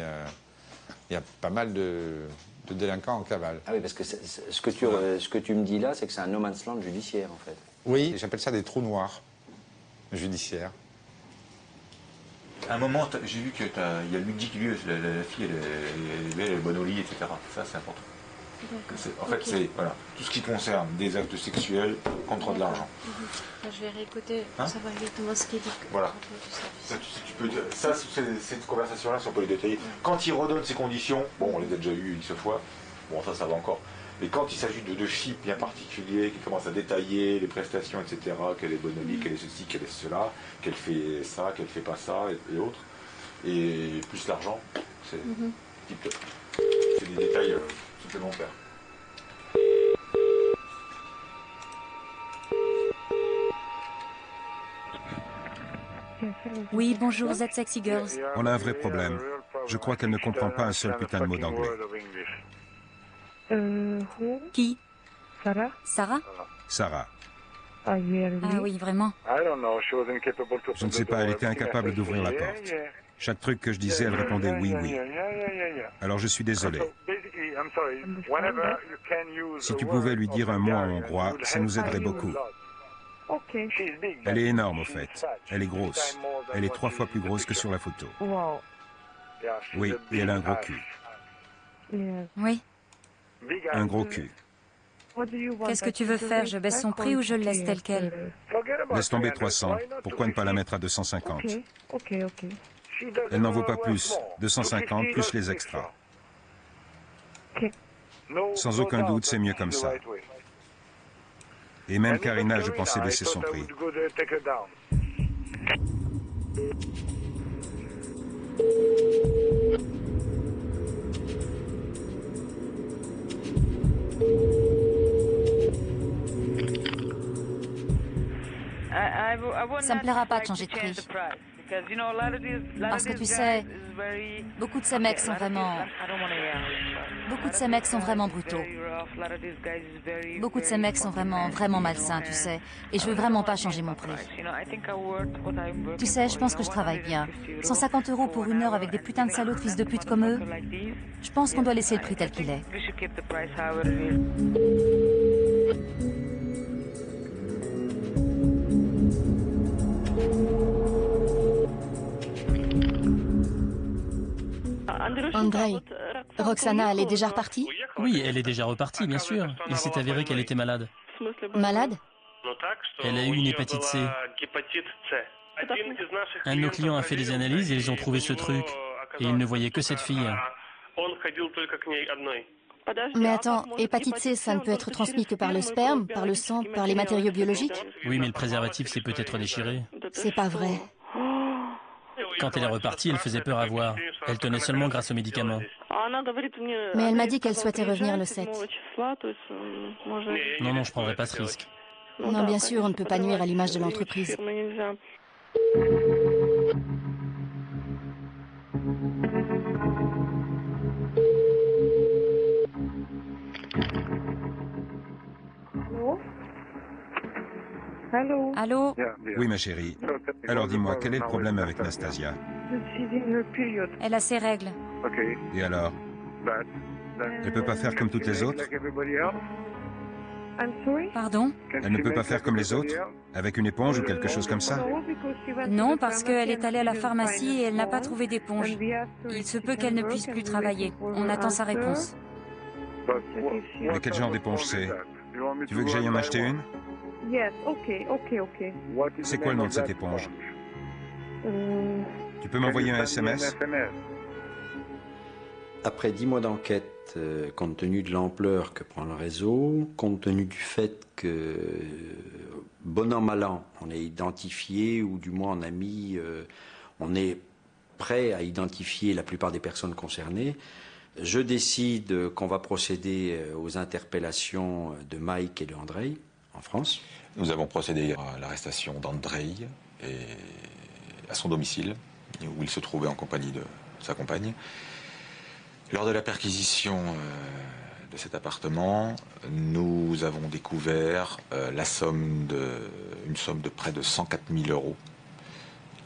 [SPEAKER 17] il y a pas mal de délinquants en cavale.
[SPEAKER 2] Ah oui, parce que ce que tu me dis là, c'est que c'est un no man's land judiciaire, en fait.
[SPEAKER 17] Oui, j'appelle ça des trous noirs judiciaires.
[SPEAKER 4] À un moment, j'ai vu qu'il y a le midi qui lui, la fille, elle est bonne au lit, etc. Ça, c'est important. En fait, c'est tout ce qui concerne des actes sexuels contre de l'argent.
[SPEAKER 5] Je vais réécouter pour savoir exactement ce qu'il dit.
[SPEAKER 4] Voilà. Ça, cette conversation-là, si on peut les détailler. Quand il redonne ses conditions, bon, on les a déjà eues une seule fois, bon, ça va encore. Mais quand il s'agit de chiffres bien particuliers, qui commencent à détailler les prestations, etc., qu'elle est bonne au lit, qu'elle est ceci, qu'elle est cela, qu'elle fait ça, qu'elle fait pas ça, et autres, et plus l'argent, c'est des détails supplémentaires.
[SPEAKER 7] Oui, bonjour, Z Sexy Girls.
[SPEAKER 6] On a un vrai problème. Je crois qu'elle ne comprend pas un seul putain de mot d'anglais.
[SPEAKER 7] Qui? Sarah? Sarah?
[SPEAKER 6] Sarah.
[SPEAKER 7] Ah oui, vraiment?
[SPEAKER 6] Je ne sais pas, elle était incapable d'ouvrir la porte. Chaque truc que je disais, elle répondait oui, oui. Alors je suis désolé. Si tu pouvais lui dire un mot en hongrois, ça nous aiderait beaucoup. Elle est énorme, au fait. Elle est grosse. Elle est 3 fois plus grosse que sur la photo. Oui, et elle a un gros cul.
[SPEAKER 7] Oui.
[SPEAKER 6] Un gros cul.
[SPEAKER 7] Qu'est-ce que tu veux faire? Je baisse son prix ou je le laisse tel quel?
[SPEAKER 6] Laisse tomber 300. Pourquoi ne pas la mettre à 250? Elle n'en vaut pas plus. 250 plus les extras. Sans aucun doute, c'est mieux comme ça. Et même Karina, je pensais baisser son prix.
[SPEAKER 7] Ça me plaira pas de changer de prix. Parce que tu sais, beaucoup de ces mecs sont vraiment... Beaucoup de ces mecs sont vraiment brutaux. Beaucoup de ces mecs sont vraiment malsains, tu sais. Et je veux vraiment pas changer mon prix. Tu sais, je pense que je travaille bien. 150 € pour 1 heure avec des putains de salauds de fils de pute comme eux. Je pense qu'on doit laisser le prix tel qu'il est.
[SPEAKER 14] Andrei, Roxana, elle est déjà repartie?
[SPEAKER 11] Oui, elle est déjà repartie, bien sûr. Il s'est avéré qu'elle était malade.
[SPEAKER 14] Malade?
[SPEAKER 11] Elle a eu une hépatite C. Un de nos clients a fait des analyses et ils ont trouvé ce truc. Et ils ne voyaient que cette fille.
[SPEAKER 14] Mais attends, hépatite C, ça ne peut être transmis que par le sperme, par le sang, par les matériaux biologiques?
[SPEAKER 11] Oui, mais le préservatif s'est peut-être déchiré.
[SPEAKER 14] C'est pas vrai.
[SPEAKER 11] Quand elle est repartie, elle faisait peur à voir. Elle tenait seulement grâce aux médicaments.
[SPEAKER 14] Mais elle m'a dit qu'elle souhaitait revenir le 7.
[SPEAKER 11] Non, non, je prendrai pas ce risque.
[SPEAKER 14] Non, bien sûr, on ne peut pas nuire à l'image de l'entreprise.
[SPEAKER 12] Allô?
[SPEAKER 7] Allô?
[SPEAKER 6] Oui, ma chérie. Alors dis-moi, quel est le problème avec Nastasia?
[SPEAKER 7] Elle a ses règles.
[SPEAKER 6] Et alors? Elle peut pas faire comme toutes les autres?
[SPEAKER 7] Pardon?
[SPEAKER 6] Elle ne peut pas faire comme les autres? Avec une éponge ou quelque chose comme ça?
[SPEAKER 7] Non, parce qu'elle est allée à la pharmacie et elle n'a pas trouvé d'éponge. Il se peut qu'elle ne puisse plus travailler. On attend sa réponse.
[SPEAKER 6] Mais quel genre d'éponge c'est? Tu veux que j'aille en acheter une? C'est quoi le nom de cette éponge? Tu peux m'envoyer un SMS?
[SPEAKER 2] Après 10 mois d'enquête, compte tenu de l'ampleur que prend le réseau, compte tenu du fait que, bon an mal an, on a identifié, ou du moins on est prêt à identifier la plupart des personnes concernées, je décide qu'on va procéder aux interpellations de Mike et de Andrei en France.
[SPEAKER 4] Nous avons procédé à l'arrestation d'Andrei et à son domicile, où il se trouvait en compagnie de sa compagne. Lors de la perquisition de cet appartement, nous avons découvert une somme de près de 104 000 euros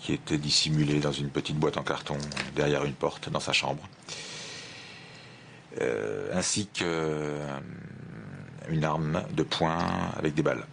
[SPEAKER 4] qui était dissimulée dans une petite boîte en carton derrière une porte dans sa chambre, ainsi qu'une arme de poing avec des balles.